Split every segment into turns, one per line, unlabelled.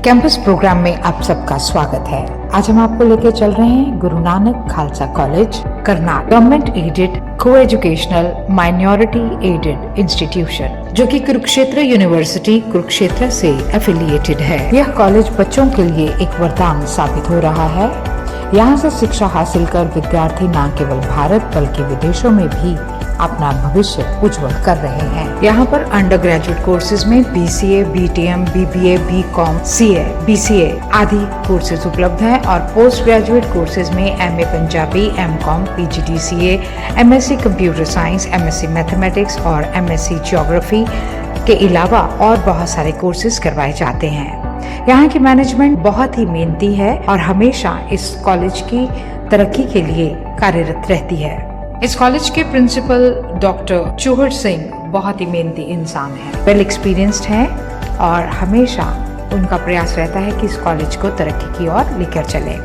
Campus programme में आप सबका स्वागत है। आज हम आपको लेकर चल रहे हैं गुरु Nanak Khalsa college Karnal, government aided को एजुकेशनल माइनॉरिटी एडेड इंस्टीट्यूशन, जो कि कुरुक्षेत्र यूनिवर्सिटी कुरुक्षेत्र से एफिलिएटेड है। यह कॉलेज बच्चों के लिए एक वरदान साबित हो रहा है। यहाँ से शिक्षा हासिल कर विद्यार्थी न केवल भारत बल्कि विदेशों में भी अपना भविष्य उज्जवल कर रहे हैं। यहाँ पर अंडर ग्रेजुएट कोर्सेज में BCA, BTM, BBA, BCom, CA, BCA आदि कोर्सेज उपलब्ध हैं और पोस्ट ग्रेजुएट कोर्सेज में MA Punjabi, MCom, PGDCA, MSc computer science, MSc mathematics और MSc ज्योग्राफी के अलावा और बहुत सारे कोर्सेज करवाए जाते हैं। यहाँ की मैनेजमेंट बहुत ही मेहनती है और हमेशा इस कॉलेज की तरक्की के लिए कार्यरत रहती है। इस कॉलेज के प्रिंसिपल डॉक्टर चूहड़ सिंह बहुत ही मेहनती इंसान है, वेल एक्सपीरियंस्ड है और हमेशा उनका प्रयास रहता है कि इस कॉलेज को तरक्की की ओर लेकर चले।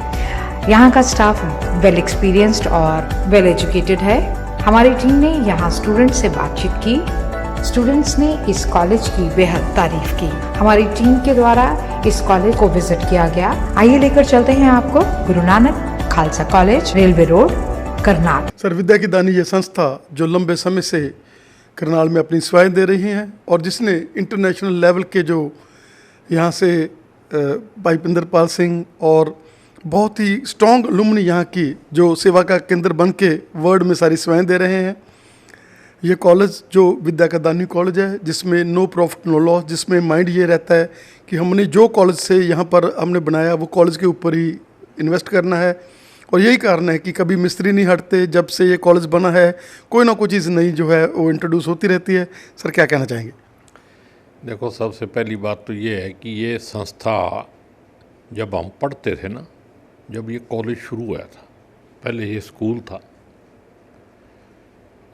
यहाँ का स्टाफ वेल एक्सपीरियंस्ड और वेल एजुकेटेड है। हमारी टीम ने यहाँ स्टूडेंट से बातचीत की। स्टूडेंट्स ने इस कॉलेज की बेहद तारीफ की। हमारी टीम के द्वारा इस कॉलेज को विजिट किया गया। आइए लेकर चलते हैं आपको Guru Nanak Khalsa college, railway road, Karnal.
Sir, विद्या की दानी ये संस्था जो लंबे समय से करनाल में अपनी सेवाएं दे रही हैं और जिसने इंटरनेशनल लेवल के जो यहाँ से भाई पिंदरपाल सिंह और बहुत ही स्ट्रॉन्ग अलुमनी यहाँ की जो सेवा का केंद्र बन के वर्ल्ड में सारी सेवाएं दे रहे हैं। ये कॉलेज जो विद्या का दानी कॉलेज है, जिसमें नो प्रॉफिट नो लॉस, जिसमें माइंड ये रहता है कि हमने जो कॉलेज से यहाँ पर हमने बनाया वो कॉलेज के ऊपर ही इन्वेस्ट करना है। और यही कारण है कि कभी मिस्त्री नहीं हटते। जब से ये कॉलेज बना है कोई ना कोई चीज़ नई जो है वो इंट्रोड्यूस होती रहती है। सर, क्या कहना चाहेंगे?
देखो, सबसे पहली बात तो ये है कि ये संस्था जब हम पढ़ते थे ना, जब ये कॉलेज शुरू हुआ था, पहले ये स्कूल था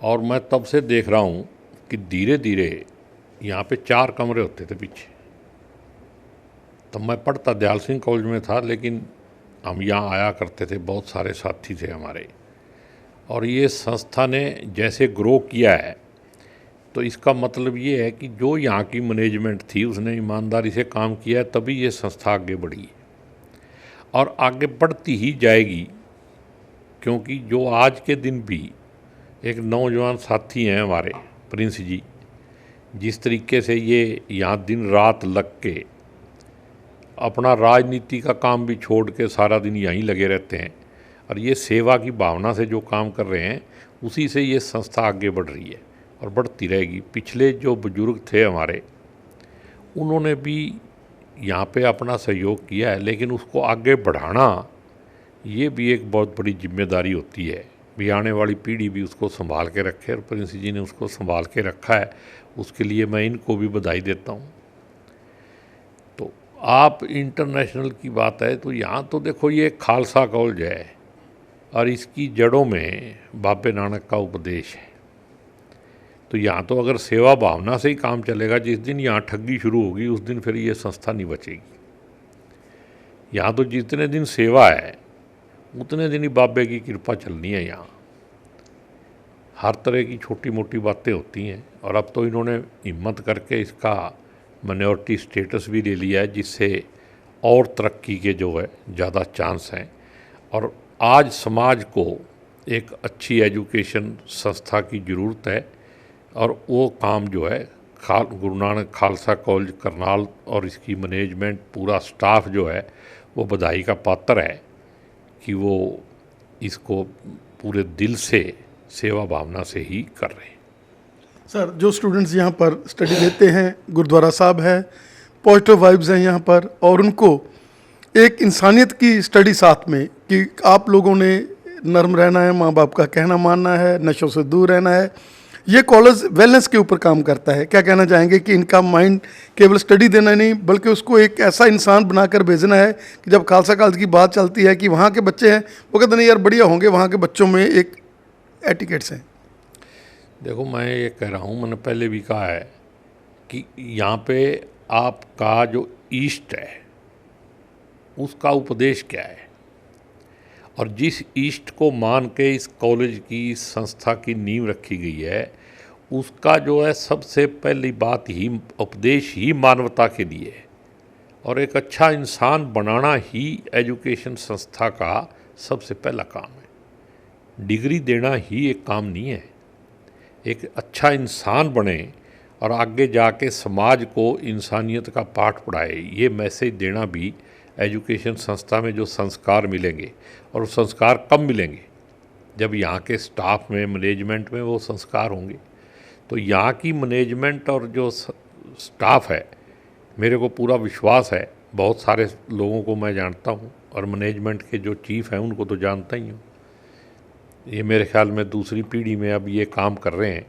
और मैं तब से देख रहा हूँ कि धीरे धीरे यहाँ पे 4 कमरे होते थे पीछे। तब मैं पढ़ता दयाल सिंह कॉलेज में था, लेकिन हम यहाँ आया करते थे, बहुत सारे साथी थे हमारे। और ये संस्था ने जैसे ग्रो किया है तो इसका मतलब ये है कि जो यहाँ की मैनेजमेंट थी उसने ईमानदारी से काम किया है, तभी ये संस्था आगे बढ़ी है और आगे बढ़ती ही जाएगी। क्योंकि जो आज के दिन भी एक नौजवान साथी हैं हमारे प्रिंस जी, जिस तरीके से ये यहाँ दिन रात लग के अपना राजनीति का काम भी छोड़ के सारा दिन यहीं लगे रहते हैं और ये सेवा की भावना से जो काम कर रहे हैं, उसी से ये संस्था आगे बढ़ रही है और बढ़ती रहेगी। पिछले जो बुजुर्ग थे हमारे, उन्होंने भी यहाँ पे अपना सहयोग किया है, लेकिन उसको आगे बढ़ाना ये भी एक बहुत बड़ी जिम्मेदारी होती है। भी आने वाली पीढ़ी भी उसको संभाल के रखे और प्रिंस जी ने उसको संभाल के रखा है, उसके लिए मैं इनको भी बधाई देता हूँ। तो आप इंटरनेशनल की बात है तो यहाँ तो देखो, ये खालसा कॉलेज है और इसकी जड़ों में बाबे नानक का उपदेश है। तो यहाँ तो अगर सेवा भावना से ही काम चलेगा, जिस दिन यहाँ ठगी शुरू होगी उस दिन फिर ये संस्था नहीं बचेगी। यहाँ तो जितने दिन सेवा है उतने दिन ही बाबे की कृपा चलनी है। यहाँ हर तरह की छोटी मोटी बातें होती हैं और अब तो इन्होंने हिम्मत करके इसका माइनॉरिटी स्टेटस भी ले लिया है, जिससे और तरक्की के जो है ज़्यादा चांस हैं। और आज समाज को एक अच्छी एजुकेशन संस्था की ज़रूरत है और वो काम जो है गुरु नानक खालसा कॉलेज करनाल और इसकी मैनेजमेंट, पूरा स्टाफ जो है वो बधाई का पात्र है कि वो इसको पूरे दिल से सेवा भावना से ही कर रहे हैं।
सर, जो स्टूडेंट्स यहाँ पर स्टडी लेते हैं, गुरुद्वारा साहब है, पॉजिटिव वाइब्स हैं यहाँ पर और उनको एक इंसानियत की स्टडी साथ में कि आप लोगों ने नर्म रहना है, माँ बाप का कहना मानना है, नशों से दूर रहना है। ये कॉलेज वेलनेस के ऊपर काम करता है। क्या कहना चाहेंगे कि इनका माइंड केवल स्टडी देना नहीं बल्कि उसको एक ऐसा इंसान बनाकर भेजना है कि जब खालसा कॉलेज की बात चलती है कि वहाँ के बच्चे हैं, वो कहते नहीं यार बढ़िया होंगे, वहाँ के बच्चों में एक एटिकेट्स हैं।
देखो, मैं ये कह रहा हूँ, मैंने पहले भी कहा है कि यहाँ पे आपका जो ईस्ट है उसका उपदेश क्या है, और जिस ईस्ट को मान के इस कॉलेज की, इस संस्था की नींव रखी गई है, उसका जो है सबसे पहली बात ही उपदेश ही मानवता के लिए है और एक अच्छा इंसान बनाना ही एजुकेशन संस्था का सबसे पहला काम है। डिग्री देना ही एक काम नहीं है। एक अच्छा इंसान बने और आगे जाके समाज को इंसानियत का पाठ पढ़ाए, ये मैसेज देना भी एजुकेशन संस्था में जो संस्कार मिलेंगे, और वो संस्कार कब मिलेंगे, जब यहाँ के स्टाफ में, मैनेजमेंट में वो संस्कार होंगे। तो यहाँ की मैनेजमेंट और जो स्टाफ है, मेरे को पूरा विश्वास है, बहुत सारे लोगों को मैं जानता हूँ और मैनेजमेंट के जो चीफ़ हैं उनको तो जानता ही हूँ। ये मेरे ख्याल में दूसरी पीढ़ी में अब ये काम कर रहे हैं,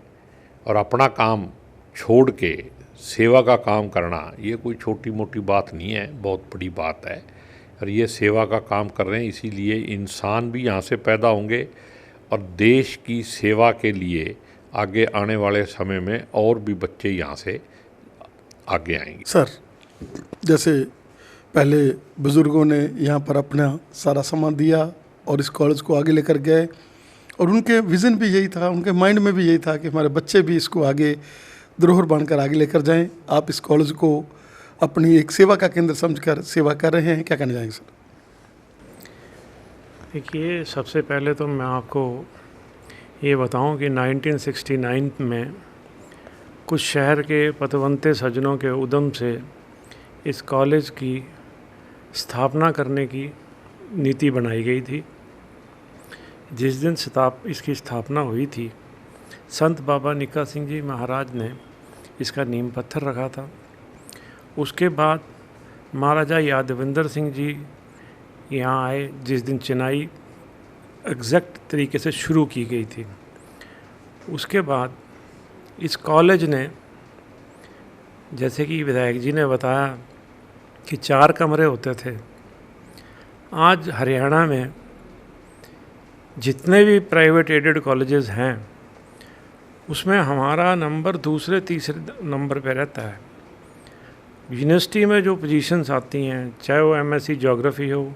और अपना काम छोड़ के सेवा का काम करना ये कोई छोटी मोटी बात नहीं है, बहुत बड़ी बात है। और ये सेवा का काम कर रहे हैं, इसीलिए इंसान भी यहाँ से पैदा होंगे और देश की सेवा के लिए आगे आने वाले समय में और भी बच्चे यहाँ से आगे आएंगे।
सर, जैसे पहले बुज़ुर्गों ने यहाँ पर अपना सारा सामान दिया और इस कॉलेज को आगे लेकर गए, और उनके विज़न भी यही था, उनके माइंड में भी यही था कि हमारे बच्चे भी इसको आगे धरोहर बनकर आगे लेकर जाएं। आप इस कॉलेज को अपनी एक सेवा का केंद्र समझकर सेवा कर रहे हैं, क्या कहना चाहेंगे सर?
देखिए, सबसे पहले तो मैं आपको ये बताऊं कि 1969 में कुछ शहर के पतवंते सज्जनों के उद्यम से इस कॉलेज की स्थापना करने की नीति बनाई गई थी। जिस दिन इसकी स्थापना हुई थी, संत बाबा निक्का सिंह जी महाराज ने इसका नींव पत्थर रखा था। उसके बाद महाराजा यादविंदर सिंह जी यहाँ आए, जिस दिन चिनाई एग्जैक्ट तरीके से शुरू की गई थी। उसके बाद इस कॉलेज ने, जैसे कि विधायक जी ने बताया कि 4 कमरे होते थे, आज हरियाणा में जितने भी प्राइवेट एडेड कॉलेजेस हैं उसमें हमारा नंबर दूसरे तीसरे नंबर पे रहता है। यूनिवर्सिटी में जो पोजीशंस आती हैं, चाहे वो एमएससी ज्योग्राफी हो,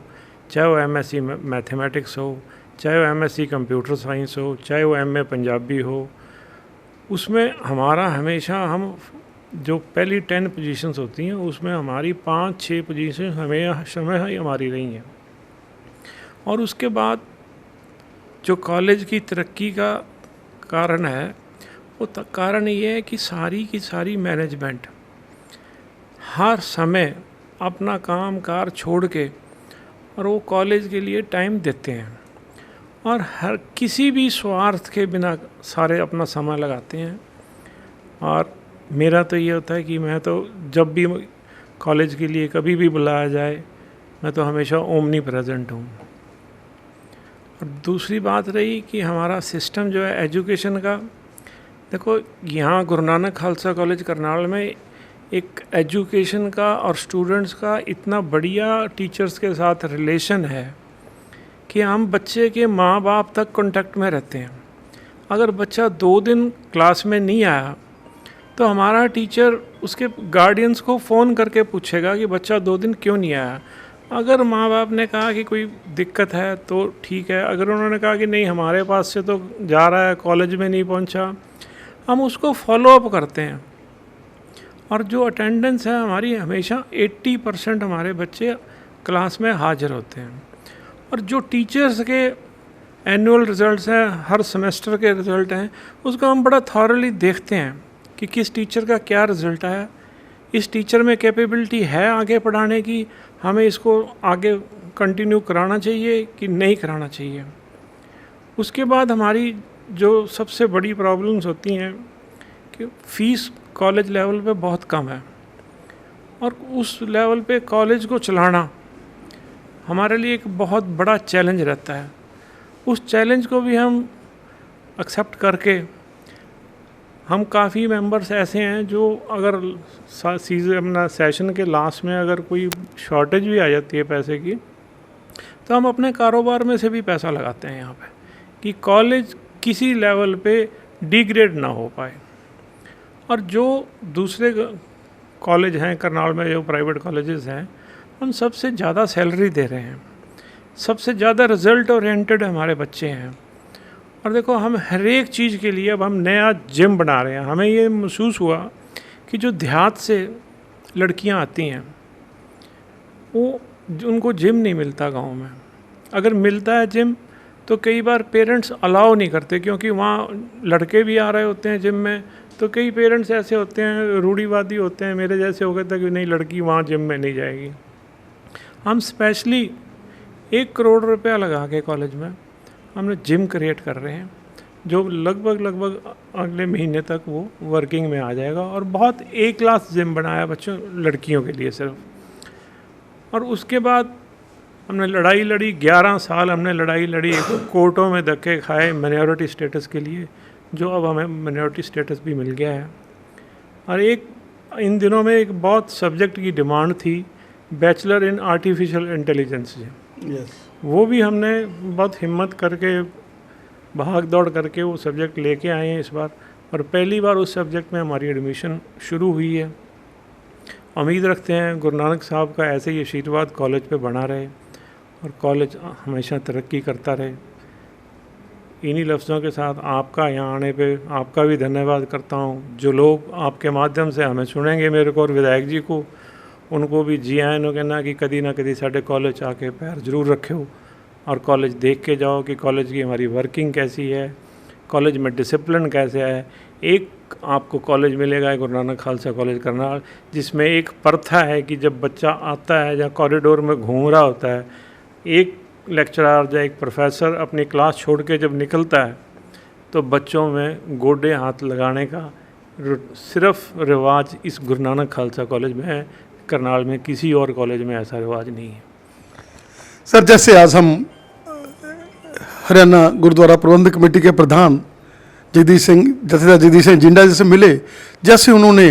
चाहे वो एमएससी मैथमेटिक्स हो, चाहे वो एमएससी कंप्यूटर साइंस हो, चाहे वो एमए पंजाबी हो, उसमें हमारा हमेशा, हम जो पहली 10 पोजीशंस होती हैं उसमें हमारी 5-6 पोजीशन हमें ही हमारी रही हैं। और उसके बाद जो कॉलेज की तरक्की का कारण है, वो कारण ये है कि सारी की सारी मैनेजमेंट हर समय अपना काम कार छोड़ के और वो कॉलेज के लिए टाइम देते हैं, और हर किसी भी स्वार्थ के बिना सारे अपना समय लगाते हैं। और मेरा तो ये होता है कि मैं तो जब भी कॉलेज के लिए कभी भी बुलाया जाए, मैं तो हमेशा ओमनी प्रेजेंट हूँ। और दूसरी बात रही कि हमारा सिस्टम जो है एजुकेशन का, देखो यहाँ गुरु नानक खालसा कॉलेज करनाल में एक एजुकेशन का और स्टूडेंट्स का इतना बढ़िया टीचर्स के साथ रिलेशन है कि हम बच्चे के माँ बाप तक कांटेक्ट में रहते हैं। अगर बच्चा 2 दिन क्लास में नहीं आया तो हमारा टीचर उसके गार्डियंस को फ़ोन करके पूछेगा कि बच्चा 2 दिन क्यों नहीं आया। अगर माँ बाप ने कहा कि कोई दिक्कत है तो ठीक है, अगर उन्होंने कहा कि नहीं हमारे पास से तो जा रहा है, कॉलेज में नहीं पहुँचा, हम उसको फॉलो अप करते हैं। और जो अटेंडेंस है हमारी, हमेशा 80% हमारे बच्चे क्लास में हाजिर होते हैं। और जो टीचर्स के एनुअल रिज़ल्ट्स हैं, हर सेमेस्टर के रिज़ल्ट हैं, उसको हम बड़ा थॉरली देखते हैं कि किस टीचर का क्या रिज़ल्ट आया, इस टीचर में कैपेबिलिटी है आगे पढ़ाने की, हमें इसको आगे कंटिन्यू कराना चाहिए कि नहीं कराना चाहिए। उसके बाद हमारी जो सबसे बड़ी प्रॉब्लम्स होती हैं कि फ़ीस कॉलेज लेवल पे बहुत कम है, और उस लेवल पे कॉलेज को चलाना हमारे लिए एक बहुत बड़ा चैलेंज रहता है। उस चैलेंज को भी हम एक्सेप्ट करके, हम काफ़ी मेंबर्स ऐसे हैं जो अगर अपना सेशन के लास्ट में अगर कोई शॉर्टेज भी आ जाती है पैसे की, तो हम अपने कारोबार में से भी पैसा लगाते हैं यहाँ पे कि कॉलेज किसी लेवल पे डिग्रेड ना हो पाए। और जो दूसरे कॉलेज हैं करनाल में, जो प्राइवेट कॉलेजेस हैं, हम सबसे ज़्यादा सैलरी दे रहे हैं, सबसे ज़्यादा रिज़ल्ट ओरिएंटेड हमारे बच्चे हैं। और देखो, हम हर एक चीज़ के लिए अब हम नया जिम बना रहे हैं। हमें ये महसूस हुआ कि जो देहात से लड़कियां आती हैं वो उनको जिम नहीं मिलता गांव में। अगर मिलता है जिम तो कई बार पेरेंट्स अलाउ नहीं करते, क्योंकि वहाँ लड़के भी आ रहे होते हैं जिम में, तो कई पेरेंट्स ऐसे होते हैं, रूढ़िवादी होते हैं, मेरे जैसे हो गए थे कि नहीं लड़की वहाँ जिम में नहीं जाएगी। हम स्पेशली 1 करोड़ रुपया लगा के कॉलेज में हमने जिम क्रिएट कर रहे हैं, जो लगभग अगले महीने तक वो वर्किंग में आ जाएगा। और बहुत ए क्लास जिम बनाया बच्चों, लड़कियों के लिए सिर्फ। और उसके बाद हमने लड़ाई लड़ी, 11 साल हमने लड़ाई लड़ी, कोर्टों में धक्के खाए माइनॉरिटी स्टेटस के लिए, जो अब हमें माइनॉरिटी स्टेटस भी मिल गया है। और एक इन दिनों में एक बहुत सब्जेक्ट की डिमांड थी, बैचलर इन आर्टिफिशियल इंटेलिजेंस। वो भी हमने बहुत हिम्मत करके भाग दौड़ करके वो सब्जेक्ट लेके आए हैं इस बार, और पहली बार उस सब्जेक्ट में हमारी एडमिशन शुरू हुई है। उम्मीद रखते हैं गुरु नानक साहब का ऐसे ही आशीर्वाद कॉलेज पे बना रहे और कॉलेज हमेशा तरक्की करता रहे। इन्हीं लफ्ज़ों के साथ आपका यहाँ आने पे आपका भी धन्यवाद करता हूँ। जो लोग आपके माध्यम से हमें सुनेंगे, मेरे को और विधायक जी को, उनको भी जी आए नो कहना कि कदी ना कदी साढ़े कॉलेज आके पैर जरूर रखे और कॉलेज देख के जाओ कि कॉलेज की हमारी वर्किंग कैसी है, कॉलेज में डिसिप्लिन कैसे है। एक आपको कॉलेज मिलेगा गुरु नानक खालसा कॉलेज करनाल, जिसमें एक प्रथा है कि जब बच्चा आता है या कॉरिडोर में घूम रहा होता है, एक लेक्चरर या एक प्रोफेसर अपनी क्लास छोड़ के जब निकलता है तो बच्चों में गोडे हाथ लगाने का सिर्फ रिवाज इस गुरु नानक खालसा कॉलेज में है। करनाल में किसी और कॉलेज में ऐसा रिवाज नहीं है।
सर, जैसे आज हम हरियाणा गुरुद्वारा प्रबंधक कमेटी के प्रधान जथेदार जगदीश सिंह जिंडा जी से मिले, जैसे उन्होंने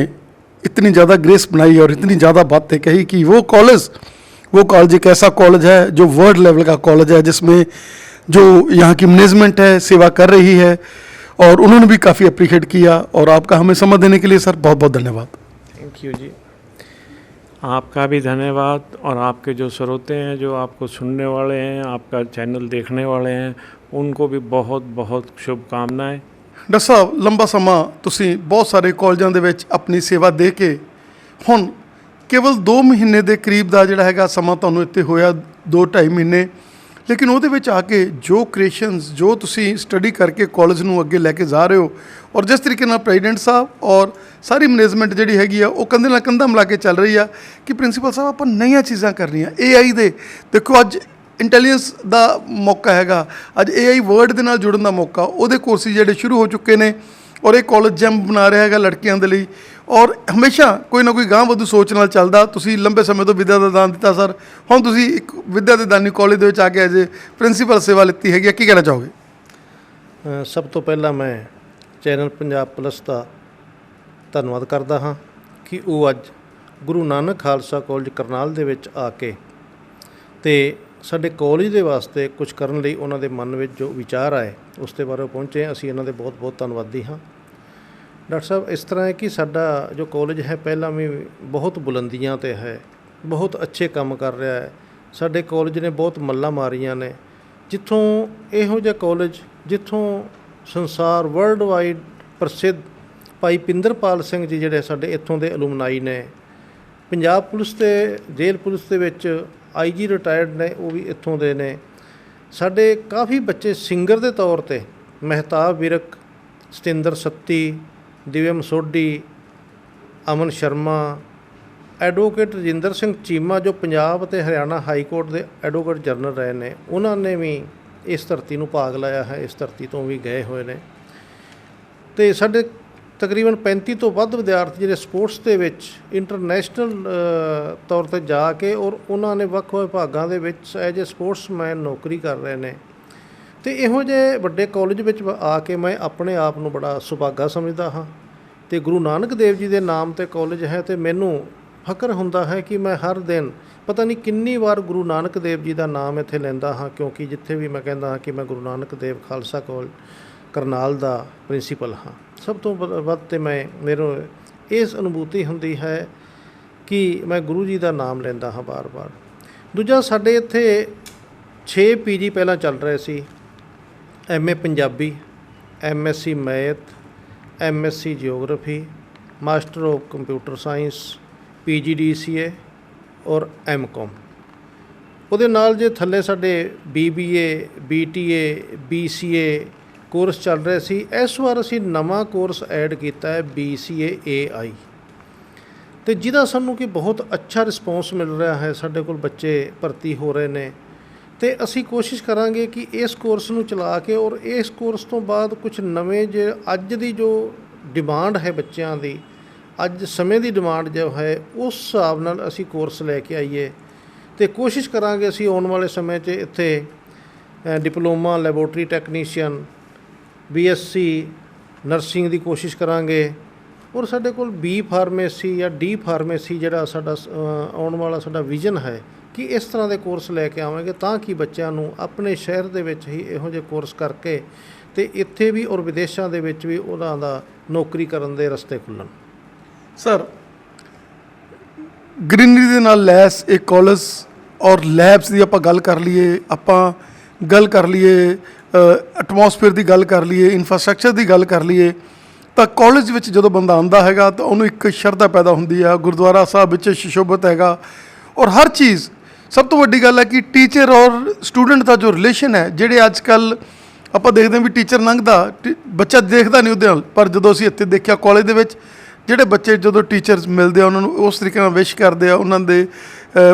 इतनी ज़्यादा ग्रेस बनाई और इतनी ज़्यादा बातें कही कि वो कॉलेज एक ऐसा कॉलेज है जो वर्ल्ड लेवल का कॉलेज है, जिसमें जो यहाँ की मैनेजमेंट है सेवा कर रही है, और उन्होंने भी काफ़ी अप्रिशिएट किया। और आपका हमें समय देने के लिए सर बहुत बहुत धन्यवाद।
थैंक यू जी, आपका भी धन्यवाद। और आपके जो श्रोते हैं, जो आपको सुनने वाले हैं, आपका चैनल देखने वाले हैं, उनको भी बहुत बहुत शुभकामनाएं।
डॉक्टर ਸਾਹਿਬ, ਲੰਬਾ ਸਮਾਂ ਤੁਸੀਂ ਬਹੁਤ ਸਾਰੇ ਕਾਲਜਾਂ ਦੇ ਵਿੱਚ ਆਪਣੀ ਸੇਵਾ ਦੇ ਕੇ ਹੁਣ ਕੇਵਲ 2 ਮਹੀਨੇ ਦੇ ਕਰੀਬ ਦਾ ਜਿਹੜਾ ਹੈਗਾ ਸਮਾਂ ਤੁਹਾਨੂੰ ਇੱਥੇ ਹੋਇਆ, 2-2.5 ਮਹੀਨੇ, ਲੇਕਿਨ ਉਹਦੇ ਵਿੱਚ ਆ ਕੇ ਜੋ ਕ੍ਰੀਏਸ਼ਨਸ ਜੋ ਤੁਸੀਂ ਸਟੱਡੀ ਕਰਕੇ ਕਾਲਜ ਨੂੰ ਅੱਗੇ ਲੈ ਕੇ ਜਾ ਰਹੇ ਹੋ, ਔਰ ਜਿਸ ਤਰੀਕੇ ਨਾਲ ਪ੍ਰੈਜ਼ੀਡੈਂਟ ਸਾਹਿਬ ਔਰ ਸਾਰੀ ਮੈਨੇਜਮੈਂਟ ਜਿਹੜੀ ਹੈਗੀ ਆ ਉਹ ਕੰਧੇ ਨਾਲ ਕੰਧਾ ਮਿਲਾ ਕੇ ਚੱਲ ਰਹੀ ਆ ਕਿ ਪ੍ਰਿੰਸੀਪਲ ਸਾਹਿਬ ਆਪਾਂ ਨਵੀਆਂ ਚੀਜ਼ਾਂ ਕਰਨੀਆਂ। AI ਦੇ ਦੇਖੋ ਅੱਜ ਇੰਟੈਲੀਜੈਂਸ ਦਾ ਮੌਕਾ ਹੈਗਾ, ਅੱਜ AI ਵਰਡ ਦੇ ਨਾਲ ਜੁੜਨ ਦਾ ਮੌਕਾ, ਉਹਦੇ ਕੋਰਸਿਸ ਜਿਹੜੇ ਸ਼ੁਰੂ ਹੋ ਚੁੱਕੇ ਨੇ, ਔਰ ਇਹ ਕਾਲਜ ਜੈਮ ਬਣਾ ਰਿਹਾ ਹੈਗਾ ਲੜਕੀਆਂ ਦੇ ਲਈ। ਔਰ ਹਮੇਸ਼ਾ ਕੋਈ ਨਾ ਕੋਈ ਗਾਂਹ ਵਧੂ ਸੋਚ ਨਾਲ ਚੱਲਦਾ। ਤੁਸੀਂ ਲੰਬੇ ਸਮੇਂ ਤੋਂ ਵਿੱਦਿਆ ਦਾ ਦਾਨ ਦਿੱਤਾ ਸਰ, ਹੁਣ ਤੁਸੀਂ ਇੱਕ ਵਿੱਦਿਆ ਦੇ ਦਾਨੀ ਕਾਲਜ ਦੇ ਵਿੱਚ ਆ ਕੇ ਅਜੇ ਪ੍ਰਿੰਸੀਪਲ ਸੇਵਾ ਲਿੱਤੀ ਹੈਗੀ, ਕੀ ਕਹਿਣਾ ਚਾਹੋਗੇ?
ਸਭ ਤੋਂ ਪਹਿਲਾਂ ਮੈਂ ਚੈਨਲ ਪੰਜਾਬ ਪਲੱਸ ਦਾ ਧੰਨਵਾਦ ਕਰਦਾ ਹਾਂ ਕਿ ਉਹ ਅੱਜ ਗੁਰੂ ਨਾਨਕ ਖਾਲਸਾ ਕਾਲਜ ਕਰਨਾਲ ਦੇ ਵਿੱਚ ਆ ਕੇ ਤੇ ਸਾਡੇ ਕਾਲਜ ਦੇ ਵਾਸਤੇ ਕੁਝ ਕਰਨ ਲਈ ਉਹਨਾਂ ਦੇ ਮਨ ਵਿੱਚ ਜੋ ਵਿਚਾਰ ਆਏ ਉਸ ਦੇ ਬਾਰੇ ਪਹੁੰਚੇ। ਅਸੀਂ ਇਹਨਾਂ ਦੇ ਬਹੁਤ ਬਹੁਤ ਧੰਨਵਾਦੀ ਹਾਂ। ਡਾਕਟਰ ਸਾਹਿਬ, ਇਸ ਤਰ੍ਹਾਂ ਹੈ ਕਿ ਸਾਡਾ ਜੋ ਕਾਲਜ ਹੈ ਪਹਿਲਾਂ ਵੀ ਬਹੁਤ ਬੁਲੰਦੀਆਂ 'ਤੇ ਹੈ, ਬਹੁਤ ਅੱਛੇ ਕੰਮ ਕਰ ਰਿਹਾ ਹੈ। ਸਾਡੇ ਕਾਲਜ ਨੇ ਬਹੁਤ ਮੱਲਾਂ ਮਾਰੀਆਂ ਨੇ, ਜਿੱਥੋਂ ਇਹੋ ਜਿਹਾ ਕਾਲਜ ਜਿੱਥੋਂ ਸੰਸਾਰ ਵਰਲਡ ਵਾਈਡ ਪ੍ਰਸਿੱਧ ਭਾਈ ਪਿੰਦਰਪਾਲ ਸਿੰਘ ਜੀ ਜਿਹੜੇ ਸਾਡੇ ਇੱਥੋਂ ਦੇ ਅਲੂਮਨਾਈ ਨੇ, ਪੰਜਾਬ ਪੁਲਿਸ ਤੇ ਜੇਲ੍ਹ ਪੁਲਿਸ ਦੇ ਵਿੱਚ IG ਰਿਟਾਇਰਡ ਨੇ, ਉਹ ਵੀ ਇੱਥੋਂ ਦੇ ਨੇ। ਸਾਡੇ ਕਾਫੀ ਬੱਚੇ ਸਿੰਗਰ ਦੇ ਤੌਰ 'ਤੇ ਮਹਿਤਾਬ ਵਿਰਕ, ਸਤਿੰਦਰ ਸੱਤੀ, ਦਿਵਿਅਮ ਸੋਢੀ, ਅਮਨ ਸ਼ਰਮਾ, ਐਡਵੋਕੇਟ ਰਜਿੰਦਰ ਸਿੰਘ ਚੀਮਾ ਜੋ ਪੰਜਾਬ ਅਤੇ ਹਰਿਆਣਾ ਹਾਈ ਕੋਰਟ ਦੇ ਐਡਵੋਕੇਟ ਜਨਰਲ ਰਹੇ ਨੇ, ਉਹਨਾਂ ਨੇ ਵੀ ਇਸ ਧਰਤੀ ਨੂੰ ਭਾਗ ਲਾਇਆ ਹੈ, ਇਸ ਧਰਤੀ ਤੋਂ ਵੀ ਗਏ ਹੋਏ ਨੇ। ਅਤੇ ਸਾਡੇ ਤਕਰੀਬਨ 35 ਤੋਂ ਵੱਧ ਵਿਦਿਆਰਥੀ ਜਿਹੜੇ ਸਪੋਰਟਸ ਦੇ ਵਿੱਚ ਇੰਟਰਨੈਸ਼ਨਲ ਤੌਰ 'ਤੇ ਜਾ ਕੇ ਔਰ ਉਹਨਾਂ ਨੇ ਵੱਖ-ਵੱਖ ਵਿਭਾਗਾਂ ਦੇ ਵਿੱਚ ਐਜ ਏ ਸਪੋਰਟਸਮੈਨ ਨੌਕਰੀ ਕਰ ਰਹੇ ਨੇ। ਅਤੇ ਇਹੋ ਜਿਹੇ ਵੱਡੇ ਕਾਲਜ ਵਿੱਚ ਆ ਕੇ ਮੈਂ ਆਪਣੇ ਆਪ ਨੂੰ ਬੜਾ ਸੁਭਾਗਾ ਸਮਝਦਾ ਹਾਂ। ਅਤੇ ਗੁਰੂ ਨਾਨਕ ਦੇਵ ਜੀ ਦੇ ਨਾਮ 'ਤੇ ਕਾਲਜ ਹੈ ਅਤੇ ਮੈਨੂੰ ਫਖਰ ਹੁੰਦਾ ਹੈ ਕਿ ਮੈਂ ਹਰ ਦਿਨ ਪਤਾ ਨਹੀਂ ਕਿੰਨੀ ਵਾਰ ਗੁਰੂ ਨਾਨਕ ਦੇਵ ਜੀ ਦਾ ਨਾਮ ਇੱਥੇ ਲੈਂਦਾ ਹਾਂ, ਕਿਉਂਕਿ ਜਿੱਥੇ ਵੀ ਮੈਂ ਕਹਿੰਦਾ ਹਾਂ ਕਿ ਮੈਂ ਗੁਰੂ ਨਾਨਕ ਦੇਵ ਖਾਲਸਾ ਕਾਲਜ ਕਰਨਾਲ ਦਾ ਪ੍ਰਿੰਸੀਪਲ ਹਾਂ। ਸਭ ਤੋਂ ਵੱਧ ਤਾਂ ਮੈਨੂੰ ਇਸ ਅਨੁਭੂਤੀ ਹੁੰਦੀ ਹੈ ਕਿ ਮੈਂ ਗੁਰੂ ਜੀ ਦਾ ਨਾਮ ਲੈਂਦਾ ਹਾਂ ਬਾਰ-ਬਾਰ। ਦੂਜਾ, ਸਾਡੇ ਇੱਥੇ 6 PG ਪਹਿਲਾਂ ਚੱਲ ਰਹੇ ਸੀ, MA Punjabi, MSc math, MSc geography, master of computer science, PGDCA ਔਰ MCOM। ਉਹਦੇ ਨਾਲ ਜੇ ਥੱਲੇ ਸਾਡੇ BBA BTA BCA ਕੋਰਸ ਚੱਲ ਰਹੇ ਸੀ, ਇਸ ਵਾਰ ਅਸੀਂ ਨਵਾਂ ਕੋਰਸ ਐਡ ਕੀਤਾ ਹੈ BCA AI, ਅਤੇ ਜਿਹਦਾ ਸਾਨੂੰ ਕਿ ਬਹੁਤ ਅੱਛਾ ਰਿਸਪੌਂਸ ਮਿਲ ਰਿਹਾ ਹੈ। ਸਾਡੇ ਕੋਲ ਬੱਚੇ ਭਰਤੀ ਹੋ ਰਹੇ ਨੇ, ਅਤੇ ਅਸੀਂ ਕੋਸ਼ਿਸ਼ ਕਰਾਂਗੇ ਕਿ ਇਸ ਕੋਰਸ ਨੂੰ ਚਲਾ ਕੇ ਔਰ ਇਸ ਕੋਰਸ ਤੋਂ ਬਾਅਦ ਕੁਝ ਨਵੇਂ ਜੇ ਅੱਜ ਦੀ ਜੋ ਡਿਮਾਂਡ ਹੈ ਬੱਚਿਆਂ ਦੀ, ਅੱਜ ਸਮੇਂ ਦੀ ਡਿਮਾਂਡ ਜੋ ਹੈ, ਉਸ ਹਿਸਾਬ ਨਾਲ ਅਸੀਂ ਕੋਰਸ ਲੈ ਕੇ ਆਈਏ। ਅਤੇ ਕੋਸ਼ਿਸ਼ ਕਰਾਂਗੇ ਅਸੀਂ ਆਉਣ ਵਾਲੇ ਸਮੇਂ 'ਚ ਇੱਥੇ diploma laboratory technician BSc nursing ਦੀ ਕੋਸ਼ਿਸ਼ ਕਰਾਂਗੇ, ਔਰ ਸਾਡੇ ਕੋਲ B ਫਾਰਮੇਸੀ ਜਾਂ D ਫਾਰਮੇਸੀ ਜਿਹੜਾ ਸਾਡਾ ਆਉਣ ਵਾਲਾ ਸਾਡਾ ਵਿਜ਼ਨ ਹੈ ਕਿ ਇਸ ਤਰ੍ਹਾਂ ਦੇ ਕੋਰਸ ਲੈ ਕੇ ਆਵਾਂਗੇ, ਤਾਂ ਕਿ ਬੱਚਿਆਂ ਨੂੰ ਆਪਣੇ ਸ਼ਹਿਰ ਦੇ ਵਿੱਚ ਹੀ ਇਹੋ ਜਿਹੇ ਕੋਰਸ ਕਰਕੇ ਅਤੇ ਇੱਥੇ ਵੀ ਔਰ ਵਿਦੇਸ਼ਾਂ ਦੇ ਵਿੱਚ ਵੀ ਉਹਨਾਂ ਦਾ ਨੌਕਰੀ ਕਰਨ ਦੇ ਰਸਤੇ ਖੁੱਲ੍ਹਣ।
ਸਰ, ਗ੍ਰੀਨਰੀ ਦੇ ਨਾਲ ਲੈਸ ਇਹ ਕਾਲਜ ਔਰ ਲੈਬਸ ਦੀ ਆਪਾਂ ਗੱਲ ਕਰ ਲਈਏ, ਆਪਾਂ ਗੱਲ ਕਰ ਲਈਏ ਐਟਮੋਸਫੇਅਰ ਦੀ ਗੱਲ ਕਰ ਲਈਏ, ਇਨਫਰਾਸਟਰਕਚਰ ਦੀ ਗੱਲ ਕਰ ਲਈਏ, ਤਾਂ ਕਾਲਜ ਵਿੱਚ ਜਦੋਂ ਬੰਦਾ ਆਉਂਦਾ ਹੈਗਾ ਤਾਂ ਉਹਨੂੰ ਇੱਕ ਸ਼ਰਧਾ ਪੈਦਾ ਹੁੰਦੀ ਆ। ਗੁਰਦੁਆਰਾ ਸਾਹਿਬ ਵਿੱਚ ਸੁਸ਼ੋਭਿਤ ਹੈਗਾ, ਔਰ ਹਰ ਚੀਜ਼। ਸਭ ਤੋਂ ਵੱਡੀ ਗੱਲ ਹੈ ਕਿ ਟੀਚਰ ਔਰ ਸਟੂਡੈਂਟ ਦਾ ਜੋ ਰਿਲੇਸ਼ਨ ਹੈ, ਜਿਹੜੇ ਅੱਜ ਕੱਲ੍ਹ ਆਪਾਂ ਦੇਖਦੇ ਹਾਂ ਵੀ ਟੀਚਰ ਲੰਘਦਾ, ਬੱਚਾ ਦੇਖਦਾ ਨਹੀਂ ਉਹਦੇ ਨਾਲ, ਪਰ ਜਦੋਂ ਅਸੀਂ ਇੱਥੇ ਦੇਖਿਆ ਕਾਲਜ ਦੇ ਵਿੱਚ ਜਿਹੜੇ ਬੱਚੇ ਜਦੋਂ ਟੀਚਰਸ ਮਿਲਦੇ ਆ ਉਹਨਾਂ ਨੂੰ ਉਸ ਤਰੀਕੇ ਨਾਲ ਵਿਸ਼ ਕਰਦੇ ਆ, ਉਹਨਾਂ ਦੇ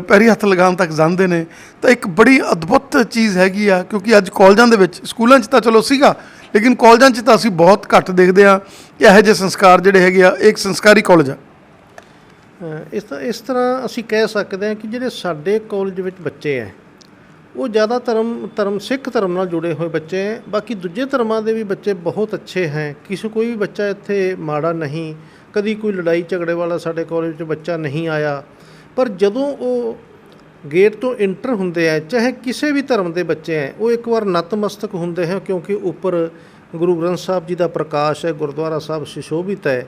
ਪੈਰੀ ਹੱਥ ਲਗਾਉਣ ਤੱਕ ਜਾਂਦੇ ਨੇ, ਤਾਂ ਇੱਕ ਬੜੀ ਅਦਭੁਤ ਚੀਜ਼ ਹੈਗੀ ਆ। ਕਿਉਂਕਿ ਅੱਜ ਕਾਲਜਾਂ ਦੇ ਵਿੱਚ, ਸਕੂਲਾਂ 'ਚ ਤਾਂ ਚਲੋ ਸੀਗਾ, ਲੇਕਿਨ ਕਾਲਜਾਂ 'ਚ ਤਾਂ ਅਸੀਂ ਬਹੁਤ ਘੱਟ ਦੇਖਦੇ ਹਾਂ ਕਿ ਇਹੋ ਜਿਹੇ ਸੰਸਕਾਰ ਜਿਹੜੇ ਹੈਗੇ ਆ। ਇੱਕ ਸੰਸਕਾਰੀ ਕਾਲਜ ਆ।
ਇਸ ਤਰ੍ਹਾਂ ਅਸੀਂ ਕਹਿ ਸਕਦੇ ਹਾਂ ਕਿ ਜਿਹੜੇ ਸਾਡੇ ਕਾਲਜ ਵਿੱਚ ਬੱਚੇ ਹੈ ਉਹ ਜ਼ਿਆਦਾ ਸਿੱਖ ਧਰਮ ਨਾਲ ਜੁੜੇ ਹੋਏ ਬੱਚੇ ਹੈ। ਬਾਕੀ ਦੂਜੇ ਧਰਮਾਂ ਦੇ ਵੀ ਬੱਚੇ ਬਹੁਤ ਅੱਛੇ ਹੈ। ਕੋਈ ਵੀ ਬੱਚਾ ਇੱਥੇ ਮਾੜਾ ਨਹੀਂ, ਕਦੀ ਕੋਈ ਲੜਾਈ ਝਗੜੇ ਵਾਲਾ ਸਾਡੇ ਕਾਲਜ ਵਿੱਚ ਬੱਚਾ ਨਹੀਂ ਆਇਆ। ਪਰ ਜਦੋਂ ਉਹ ਗੇਟ ਤੋਂ ਇੰਟਰ ਹੁੰਦੇ ਹੈ, ਚਾਹੇ ਕਿਸੇ ਵੀ ਧਰਮ ਦੇ ਬੱਚੇ ਹੈ, ਉਹ ਇੱਕ ਵਾਰ ਨਤਮਸਤਕ ਹੁੰਦੇ ਹੈ, ਕਿਉਂਕਿ ਉੱਪਰ ਗੁਰੂ ਗ੍ਰੰਥ ਸਾਹਿਬ ਜੀ ਦਾ ਪ੍ਰਕਾਸ਼ ਹੈ, ਗੁਰਦੁਆਰਾ ਸਾਹਿਬ ਸੁਸ਼ੋਭਿਤ ਹੈ,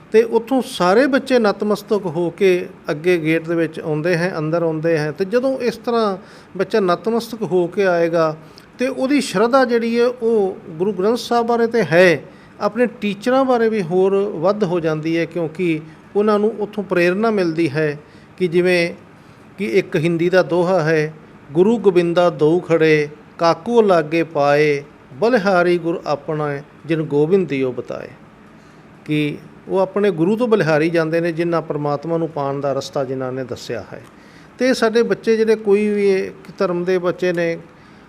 ਅਤੇ ਉੱਥੋਂ ਸਾਰੇ ਬੱਚੇ ਨਤਮਸਤਕ ਹੋ ਕੇ ਅੱਗੇ ਗੇਟ ਦੇ ਵਿੱਚ ਆਉਂਦੇ ਹੈ, ਅੰਦਰ ਆਉਂਦੇ ਹੈ। ਅਤੇ ਜਦੋਂ ਇਸ ਤਰ੍ਹਾਂ ਬੱਚਾ ਨਤਮਸਤਕ ਹੋ ਕੇ ਆਏਗਾ ਅਤੇ ਉਹਦੀ ਸ਼ਰਧਾ ਜਿਹੜੀ ਹੈ ਉਹ ਗੁਰੂ ਗ੍ਰੰਥ ਸਾਹਿਬ ਬਾਰੇ ਤਾਂ ਹੈ, ਆਪਣੇ ਟੀਚਰਾਂ ਬਾਰੇ ਵੀ ਹੋਰ ਵੱਧ ਹੋ ਜਾਂਦੀ ਹੈ, ਕਿਉਂਕਿ ਉਹਨਾਂ ਨੂੰ ਉੱਥੋਂ ਪ੍ਰੇਰਨਾ ਮਿਲਦੀ ਹੈ। ਕਿ ਜਿਵੇਂ ਕਿ ਇੱਕ ਹਿੰਦੀ ਦਾ ਦੋਹਾ ਹੈ, ਗੁਰੂ ਗੋਬਿੰਦਾ ਦੋ ਖੜੇ ਕਾਕੂ ਲਾਗੇ ਪਾਏ, ਬਲਿਹਾਰੀ ਗੁਰ ਆਪਣਾ ਜਿਨ ਗੋਬਿੰਦ ਦਿਓ ਬਤਾਏ। ਕਿ ਉਹ ਆਪਣੇ ਗੁਰੂ ਤੋਂ ਬਲਿਹਾਰੀ ਜਾਂਦੇ ਨੇ, ਜਿਨ੍ਹਾਂ ਪਰਮਾਤਮਾ ਨੂੰ ਪਾਉਣ ਦਾ ਰਸਤਾ ਜਿਨ੍ਹਾਂ ਨੇ ਦੱਸਿਆ ਹੈ। ਅਤੇ ਸਾਡੇ ਬੱਚੇ ਜਿਹੜੇ ਕੋਈ ਵੀ ਧਰਮ ਦੇ ਬੱਚੇ ਨੇ,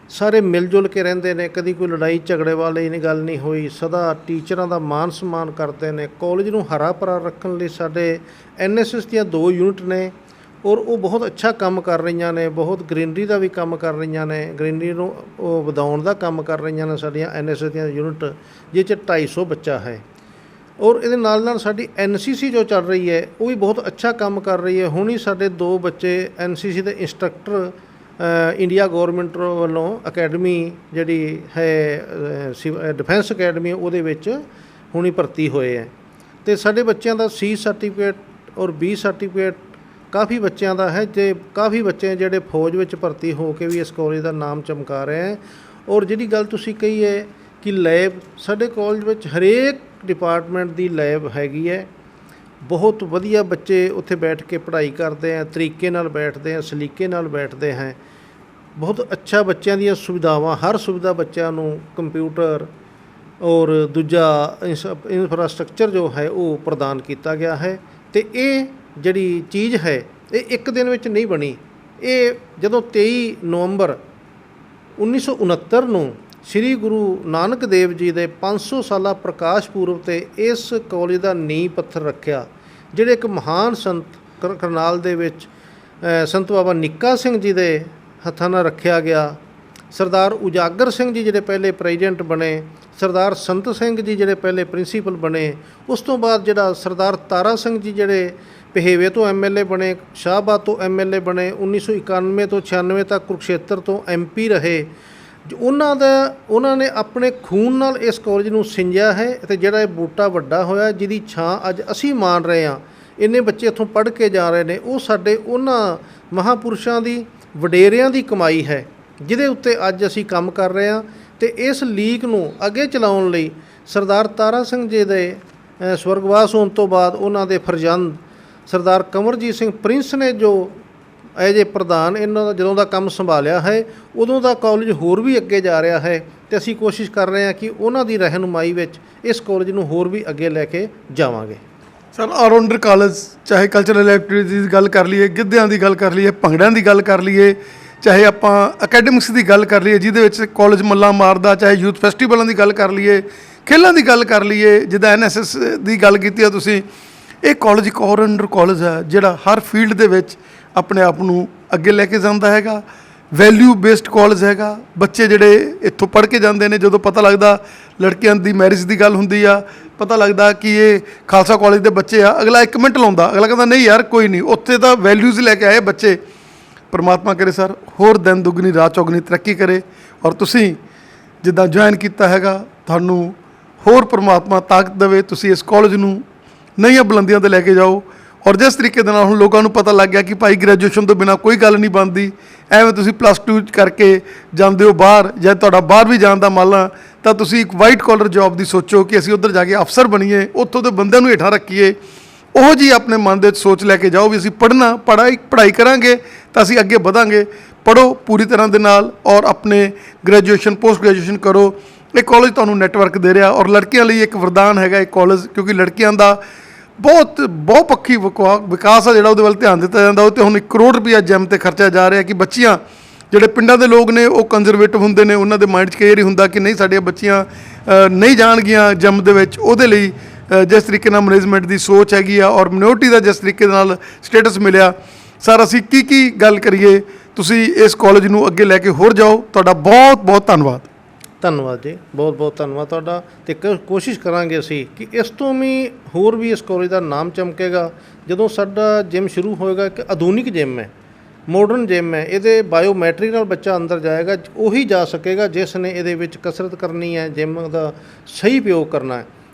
ਸਾਰੇ ਮਿਲ ਜੁਲ ਕੇ ਰਹਿੰਦੇ ਨੇ, ਕਦੀ ਕੋਈ ਲੜਾਈ ਝਗੜੇ ਵਾਲੀ ਗੱਲ ਨਹੀਂ ਹੋਈ, ਸਦਾ ਟੀਚਰਾਂ ਦਾ ਮਾਨ ਸਨਮਾਨ ਕਰਦੇ ਨੇ। ਕਾਲਜ ਨੂੰ ਹਰਾ ਭਰਾ ਰੱਖਣ ਲਈ ਸਾਡੇ NSS ਦੀਆਂ 2 ਯੂਨਿਟ ਨੇ, ਔਰ ਉਹ ਬਹੁਤ ਅੱਛਾ ਕੰਮ ਕਰ ਰਹੀਆਂ ਨੇ, ਬਹੁਤ ਗ੍ਰੀਨਰੀ ਦਾ ਵੀ ਕੰਮ ਕਰ ਰਹੀਆਂ ਨੇ, ਗ੍ਰੀਨਰੀ ਨੂੰ ਉਹ ਵਧਾਉਣ ਦਾ ਕੰਮ ਕਰ ਰਹੀਆਂ ਨੇ ਸਾਡੀਆਂ NSS ਦੀਆਂ ਯੂਨਿਟ, ਜਿਸ 'ਚ 250 ਬੱਚਾ ਹੈ। ਔਰ ਇਹਦੇ ਨਾਲ ਨਾਲ ਸਾਡੀ NCC ਜੋ ਚੱਲ ਰਹੀ ਹੈ ਉਹ ਵੀ ਬਹੁਤ ਅੱਛਾ ਕੰਮ ਕਰ ਰਹੀ ਹੈ। ਹੁਣ ਹੀ ਸਾਡੇ 2 ਬੱਚੇ NCC ਦੇ ਇੰਸਟਰਕਟਰ ਇੰਡੀਆ ਗੌਰਮੈਂਟ ਵੱਲੋਂ ਅਕੈਡਮੀ ਜਿਹੜੀ ਹੈ ਡਿਫੈਂਸ ਅਕੈਡਮੀ, ਉਹਦੇ ਵਿੱਚ ਹੁਣੀ ਭਰਤੀ ਹੋਏ ਹੈ। ਅਤੇ ਸਾਡੇ ਬੱਚਿਆਂ ਦਾ C ਸਰਟੀਫਿਕੇਟ ਔਰ B ਸਰਟੀਫਿਕੇਟ ਕਾਫੀ ਬੱਚਿਆਂ ਦਾ ਹੈ, ਅਤੇ ਕਾਫੀ ਬੱਚੇ ਜਿਹੜੇ ਫੌਜ ਵਿੱਚ ਭਰਤੀ ਹੋ ਕੇ ਵੀ ਇਸ ਕਾਲਜ ਦਾ ਨਾਮ ਚਮਕਾ ਰਹੇ ਹੈ। ਔਰ ਜਿਹੜੀ ਗੱਲ ਤੁਸੀਂ ਕਹੀ ਹੈ ਕਿ ਲੈਬ, ਸਾਡੇ ਕਾਲਜ ਵਿੱਚ ਹਰੇਕ ਡਿਪਾਰਟਮੈਂਟ ਦੀ ਲੈਬ ਹੈਗੀ ਹੈ। ਬਹੁਤ ਵਧੀਆ ਬੱਚੇ ਉੱਥੇ ਬੈਠ ਕੇ ਪੜ੍ਹਾਈ ਕਰਦੇ ਹੈ, ਤਰੀਕੇ ਨਾਲ ਬੈਠਦੇ ਹੈ, ਸਲੀਕੇ ਨਾਲ ਬੈਠਦੇ ਹੈ। ਬਹੁਤ ਅੱਛਾ ਬੱਚਿਆਂ ਦੀਆਂ ਸੁਵਿਧਾਵਾਂ, ਹਰ ਸੁਵਿਧਾ ਬੱਚਿਆਂ ਨੂੰ ਕੰਪਿਊਟਰ ਔਰ ਦੂਜਾ ਇਨਫਰਾਸਟਰਕਚਰ ਜੋ ਹੈ ਉਹ ਪ੍ਰਦਾਨ ਕੀਤਾ ਗਿਆ ਹੈ। ਅਤੇ ਇਹ ਜਿਹੜੀ ਚੀਜ਼ ਹੈ ਇਹ ਇੱਕ ਦਿਨ ਵਿੱਚ ਨਹੀਂ ਬਣੀ। ਇਹ ਜਦੋਂ 23 ਨਵੰਬਰ 1969 ਨੂੰ ਸ੍ਰੀ ਗੁਰੂ ਨਾਨਕ ਦੇਵ ਜੀ ਦੇ 500 ਸਾਲਾ ਪ੍ਰਕਾਸ਼ ਪੁਰਬ 'ਤੇ ਇਸ ਕਾਲਜ ਦਾ ਨੀਂਹ ਪੱਥਰ ਰੱਖਿਆ, ਜਿਹੜੇ ਇੱਕ ਮਹਾਨ ਸੰਤ ਕਰਨਾਲ ਦੇ ਵਿੱਚ ਸੰਤ ਬਾਬਾ ਨਿੱਕਾ ਸਿੰਘ ਜੀ ਦੇ ਹੱਥਾਂ ਨਾਲ ਰੱਖਿਆ ਗਿਆ। ਸਰਦਾਰ ਉਜਾਗਰ ਸਿੰਘ ਜੀ ਜਿਹੜੇ ਪਹਿਲੇ ਪ੍ਰੈਜ਼ੀਡੈਂਟ ਬਣੇ, ਸਰਦਾਰ ਸੰਤ ਸਿੰਘ ਜੀ ਜਿਹੜੇ ਪਹਿਲੇ ਪ੍ਰਿੰਸੀਪਲ ਬਣੇ, ਉਸ ਤੋਂ ਬਾਅਦ ਜਿਹੜਾ ਸਰਦਾਰ ਤਾਰਾ ਸਿੰਘ ਜੀ ਜਿਹੜੇ ਪਹੇਵੇ ਤੋਂ MLA ਬਣੇ, ਸ਼ਾਹਬਾਦ ਤੋਂ MLA ਬਣੇ, 1991 ਤੋਂ 96 ਤੱਕ ਕੁਰੂਕਸ਼ੇਤਰ ਤੋਂ MP ਰਹੇ। ਉਹਨਾਂ ਨੇ ਆਪਣੇ ਖੂਨ ਨਾਲ ਇਸ ਕਾਲਜ ਨੂੰ ਸਿੰਜਿਆ ਹੈ, ਅਤੇ ਜਿਹੜਾ ਇਹ ਬੂਟਾ ਵੱਡਾ ਹੋਇਆ, ਜਿਹਦੀ ਛਾਂ ਅੱਜ ਅਸੀਂ ਮਾਣ ਰਹੇ ਹਾਂ, ਇੰਨੇ ਬੱਚੇ ਇੱਥੋਂ ਪੜ੍ਹ ਕੇ ਜਾ ਰਹੇ ਨੇ, ਉਹ ਸਾਡੇ ਉਹਨਾਂ ਮਹਾਂਪੁਰਸ਼ਾਂ ਦੀ, ਵਡੇਰਿਆਂ ਦੀ ਕਮਾਈ ਹੈ, ਜਿਹਦੇ ਉੱਤੇ ਅੱਜ ਅਸੀਂ ਕੰਮ ਕਰ ਰਹੇ ਹਾਂ। ਅਤੇ ਇਸ ਲੀਕ ਨੂੰ ਅੱਗੇ ਚਲਾਉਣ ਲਈ ਸਰਦਾਰ ਤਾਰਾ ਸਿੰਘ ਜੀ ਦੇ ਸਵਰਗਵਾਸ ਹੋਣ ਤੋਂ ਬਾਅਦ ਉਹਨਾਂ ਦੇ ਫਰਜ਼ੰਦ ਸਰਦਾਰ ਕੰਵਰਜੀਤ ਸਿੰਘ ਪ੍ਰਿੰਸ ਨੇ ਜੋ ਐਜ ਏ ਪ੍ਰਧਾਨ ਇਹਨਾਂ ਦਾ ਜਦੋਂ ਦਾ ਕੰਮ ਸੰਭਾਲਿਆ ਹੈ, ਉਦੋਂ ਦਾ ਕਾਲਜ ਹੋਰ ਵੀ ਅੱਗੇ ਜਾ ਰਿਹਾ ਹੈ ਤੇ ਅਸੀਂ ਕੋਸ਼ਿਸ਼ ਕਰ ਰਹੇ ਹਾਂ ਕਿ ਉਹਨਾਂ ਦੀ ਰਹਿਨੁਮਾਈ ਵਿੱਚ ਇਸ ਕਾਲਜ ਨੂੰ ਹੋਰ ਵੀ ਅੱਗੇ ਲੈ ਕੇ ਜਾਵਾਂਗੇ।
ਸਰ, ਆਲਰਾਊਂਡਰ ਕਾਲਜ, ਚਾਹੇ ਕਲਚਰਲ ਐਕਟੀਵਿਟੀਜ਼ ਦੀ ਗੱਲ ਕਰ ਲਈਏ, ਗਿੱਧਿਆਂ ਦੀ ਗੱਲ ਕਰ ਲਈਏ, ਭੰਗੜਿਆਂ ਦੀ ਗੱਲ ਕਰ ਲਈਏ, ਚਾਹੇ ਆਪਾਂ ਅਕੈਡਮਿਕਸ ਦੀ ਗੱਲ ਕਰ ਲਈਏ ਜਿਹਦੇ ਵਿੱਚ ਕਾਲਜ ਮੱਲਾ ਮਾਰਦਾ, ਚਾਹੇ ਯੂਥ ਫੈਸਟੀਵਲਾਂ ਦੀ ਗੱਲ ਕਰ ਲਈਏ, ਖੇਲਾਂ ਦੀ ਗੱਲ ਕਰ ਲਈਏ, ਜਿੱਦਾਂ NSS ਦੀ ਗੱਲ ਕੀਤੀ ਆ ਤੁਸੀਂ, ਇਹ ਕਾਲਜ ਇੱਕ ਆਲਰਾਊਂਡਰ ਕਾਲਜ ਹੈ ਜਿਹੜਾ ਹਰ ਫੀਲਡ ਦੇ ਵਿੱਚ ਆਪਣੇ ਆਪ ਨੂੰ ਅੱਗੇ ਲੈ ਕੇ ਜਾਂਦਾ ਹੈਗਾ। ਵੈਲਿਊ ਬੇਸਡ ਕਾਲਜ ਹੈਗਾ। ਬੱਚੇ ਜਿਹੜੇ ਇੱਥੋਂ ਪੜ੍ਹ ਕੇ ਜਾਂਦੇ ਨੇ, ਜਦੋਂ ਪਤਾ ਲੱਗਦਾ ਲੜਕੀਆਂ ਦੀ ਮੈਰਿਜ ਦੀ ਗੱਲ ਹੁੰਦੀ ਆ, ਪਤਾ ਲੱਗਦਾ ਕਿ ਇਹ ਖਾਲਸਾ ਕਾਲਜ ਦੇ ਬੱਚੇ ਆ, ਅਗਲਾ 1 ਮਿੰਟ ਲਾਉਂਦਾ, ਅਗਲਾ ਕਹਿੰਦਾ ਨਹੀਂ ਯਾਰ ਕੋਈ ਨਹੀਂ, ਉੱਥੇ ਤਾਂ ਵੈਲਿਊਜ਼ ਲੈ ਕੇ ਆਏ ਬੱਚੇ। ਪਰਮਾਤਮਾ ਕਰੇ ਸਰ ਹੋਰ ਦਿਨ ਦੁੱਗਣੀ ਰਾਤ ਚੌਗਣੀ ਤਰੱਕੀ ਕਰੇ, ਔਰ ਤੁਸੀਂ ਜਿੱਦਾਂ ਜੁਆਇਨ ਕੀਤਾ ਹੈਗਾ ਤੁਹਾਨੂੰ ਹੋਰ ਪਰਮਾਤਮਾ ਤਾਕਤ ਦੇਵੇ, ਤੁਸੀਂ ਇਸ ਕਾਲਜ ਨੂੰ ਨਵੀਆਂ ਬੁਲੰਦੀਆਂ 'ਤੇ ਲੈ ਕੇ ਜਾਓ। ਔਰ ਜਿਸ ਤਰੀਕੇ ਦੇ ਨਾਲ ਹੁਣ ਲੋਕਾਂ ਨੂੰ ਪਤਾ ਲੱਗ ਗਿਆ ਕਿ ਭਾਈ ਗ੍ਰੈਜੂਏਸ਼ਨ ਤੋਂ ਬਿਨਾਂ ਕੋਈ ਗੱਲ ਨਹੀਂ ਬਣਦੀ, ਐਵੇਂ ਤੁਸੀਂ +2 ਕਰਕੇ ਜਾਂਦੇ ਹੋ ਬਾਹਰ, ਜਾਂ ਤੁਹਾਡਾ ਬਾਹਰ ਵੀ ਜਾਣ ਦਾ ਮਨ ਆ ਤਾਂ ਤੁਸੀਂ ਇੱਕ ਵਾਈਟ ਕਾਲਰ ਜੌਬ ਦੀ ਸੋਚੋ ਕਿ ਅਸੀਂ ਉੱਧਰ ਜਾ ਕੇ ਅਫਸਰ ਬਣੀਏ, ਉੱਥੋਂ ਦੇ ਬੰਦਿਆਂ ਨੂੰ ਹੇਠਾਂ ਰੱਖੀਏ। ਉਹੋ ਜਿਹੀ ਆਪਣੇ ਮਨ ਦੇ ਵਿੱਚ ਸੋਚ ਲੈ ਕੇ ਜਾਓ ਵੀ ਅਸੀਂ ਪੜ੍ਹਾਈ ਕਰਾਂਗੇ ਤਾਂ ਅਸੀਂ ਅੱਗੇ ਵਧਾਂਗੇ। ਪੜ੍ਹੋ ਪੂਰੀ ਤਰ੍ਹਾਂ ਦੇ ਨਾਲ ਔਰ ਆਪਣੇ ਗ੍ਰੈਜੂਏਸ਼ਨ ਪੋਸਟ ਗ੍ਰੈਜੂਏਸ਼ਨ ਕਰੋ। ਇਹ ਕਾਲਜ ਤੁਹਾਨੂੰ ਨੈਟਵਰਕ ਦੇ ਰਿਹਾ, ਔਰ ਲੜਕੀਆਂ ਲਈ ਇੱਕ ਵਰਦਾਨ ਹੈਗਾ ਇਹ ਕਾਲਜ, ਕਿਉਂਕਿ ਲੜਕੀਆਂ ਦਾ ਬਹੁਤ ਪੱਖੀ ਵਿਕਾਸ ਆ ਜਿਹੜਾ ਉਹਦੇ ਵੱਲ ਧਿਆਨ ਦਿੱਤਾ ਜਾਂਦਾ। ਉਹ 'ਤੇ ਹੁਣ 1 ਕਰੋੜ ਰੁਪਈਆ ਜਿਮ 'ਤੇ ਖਰਚਿਆ ਜਾ ਰਿਹਾ ਕਿ ਬੱਚੀਆਂ ਜਿਹੜੇ ਪਿੰਡਾਂ ਦੇ ਲੋਕ ਨੇ ਉਹ ਕੰਜ਼ਰਵੇਟਿਵ ਹੁੰਦੇ ਨੇ, ਉਹਨਾਂ ਦੇ ਮਾਈਂਡ 'ਚ ਕਈ ਵਾਰੀ ਹੁੰਦਾ ਕਿ ਨਹੀਂ ਸਾਡੀਆਂ ਬੱਚੀਆਂ ਨਹੀਂ ਜਾਣਗੀਆਂ ਜਿਮ ਦੇ ਵਿੱਚ। ਉਹਦੇ ਲਈ ਜਿਸ ਤਰੀਕੇ ਨਾਲ ਮੈਨੇਜਮੈਂਟ ਦੀ ਸੋਚ ਹੈਗੀ ਆ ਔਰ ਮਿਨੋਰਟੀ ਦਾ ਜਿਸ ਤਰੀਕੇ ਨਾਲ ਸਟੇਟਸ ਮਿਲਿਆ, ਸਰ ਅਸੀਂ ਕੀ ਗੱਲ ਕਰੀਏ, ਤੁਸੀਂ ਇਸ ਕਾਲਜ ਨੂੰ ਅੱਗੇ ਲੈ ਕੇ ਹੋਰ ਜਾਓ। ਤੁਹਾਡਾ ਬਹੁਤ ਧੰਨਵਾਦ।
ਧੰਨਵਾਦ ਜੀ, ਬਹੁਤ ਧੰਨਵਾਦ ਤੁਹਾਡਾ। ਤੇ ਕੋਸ਼ਿਸ਼ ਕਰਾਂਗੇ ਅਸੀਂ ਕਿ ਇਸ ਤੋਂ ਵੀ ਹੋਰ ਵੀ ਇਸ ਕਾਲਜ ਦਾ ਨਾਮ ਚਮਕੇਗਾ। ਜਦੋਂ ਸਾਡਾ ਜਿਮ ਸ਼ੁਰੂ ਹੋਏਗਾ, ਇੱਕ ਆਧੁਨਿਕ ਜਿਮ ਹੈ, ਮਾਡਰਨ ਜਿਮ ਹੈ, ਇਹਦੇ ਬਾਇਓਮੈਟ੍ਰਿਕ ਨਾਲ ਬੱਚਾ ਅੰਦਰ ਜਾਏਗਾ, ਉਹੀ ਜਾ ਸਕੇਗਾ ਜਿਸ ਨੇ ਇਹਦੇ ਵਿੱਚ ਕਸਰਤ ਕਰਨੀ ਹੈ, ਜਿਮ ਦਾ ਸਹੀ ਉਪਯੋਗ ਕਰਨਾ ਹੈ।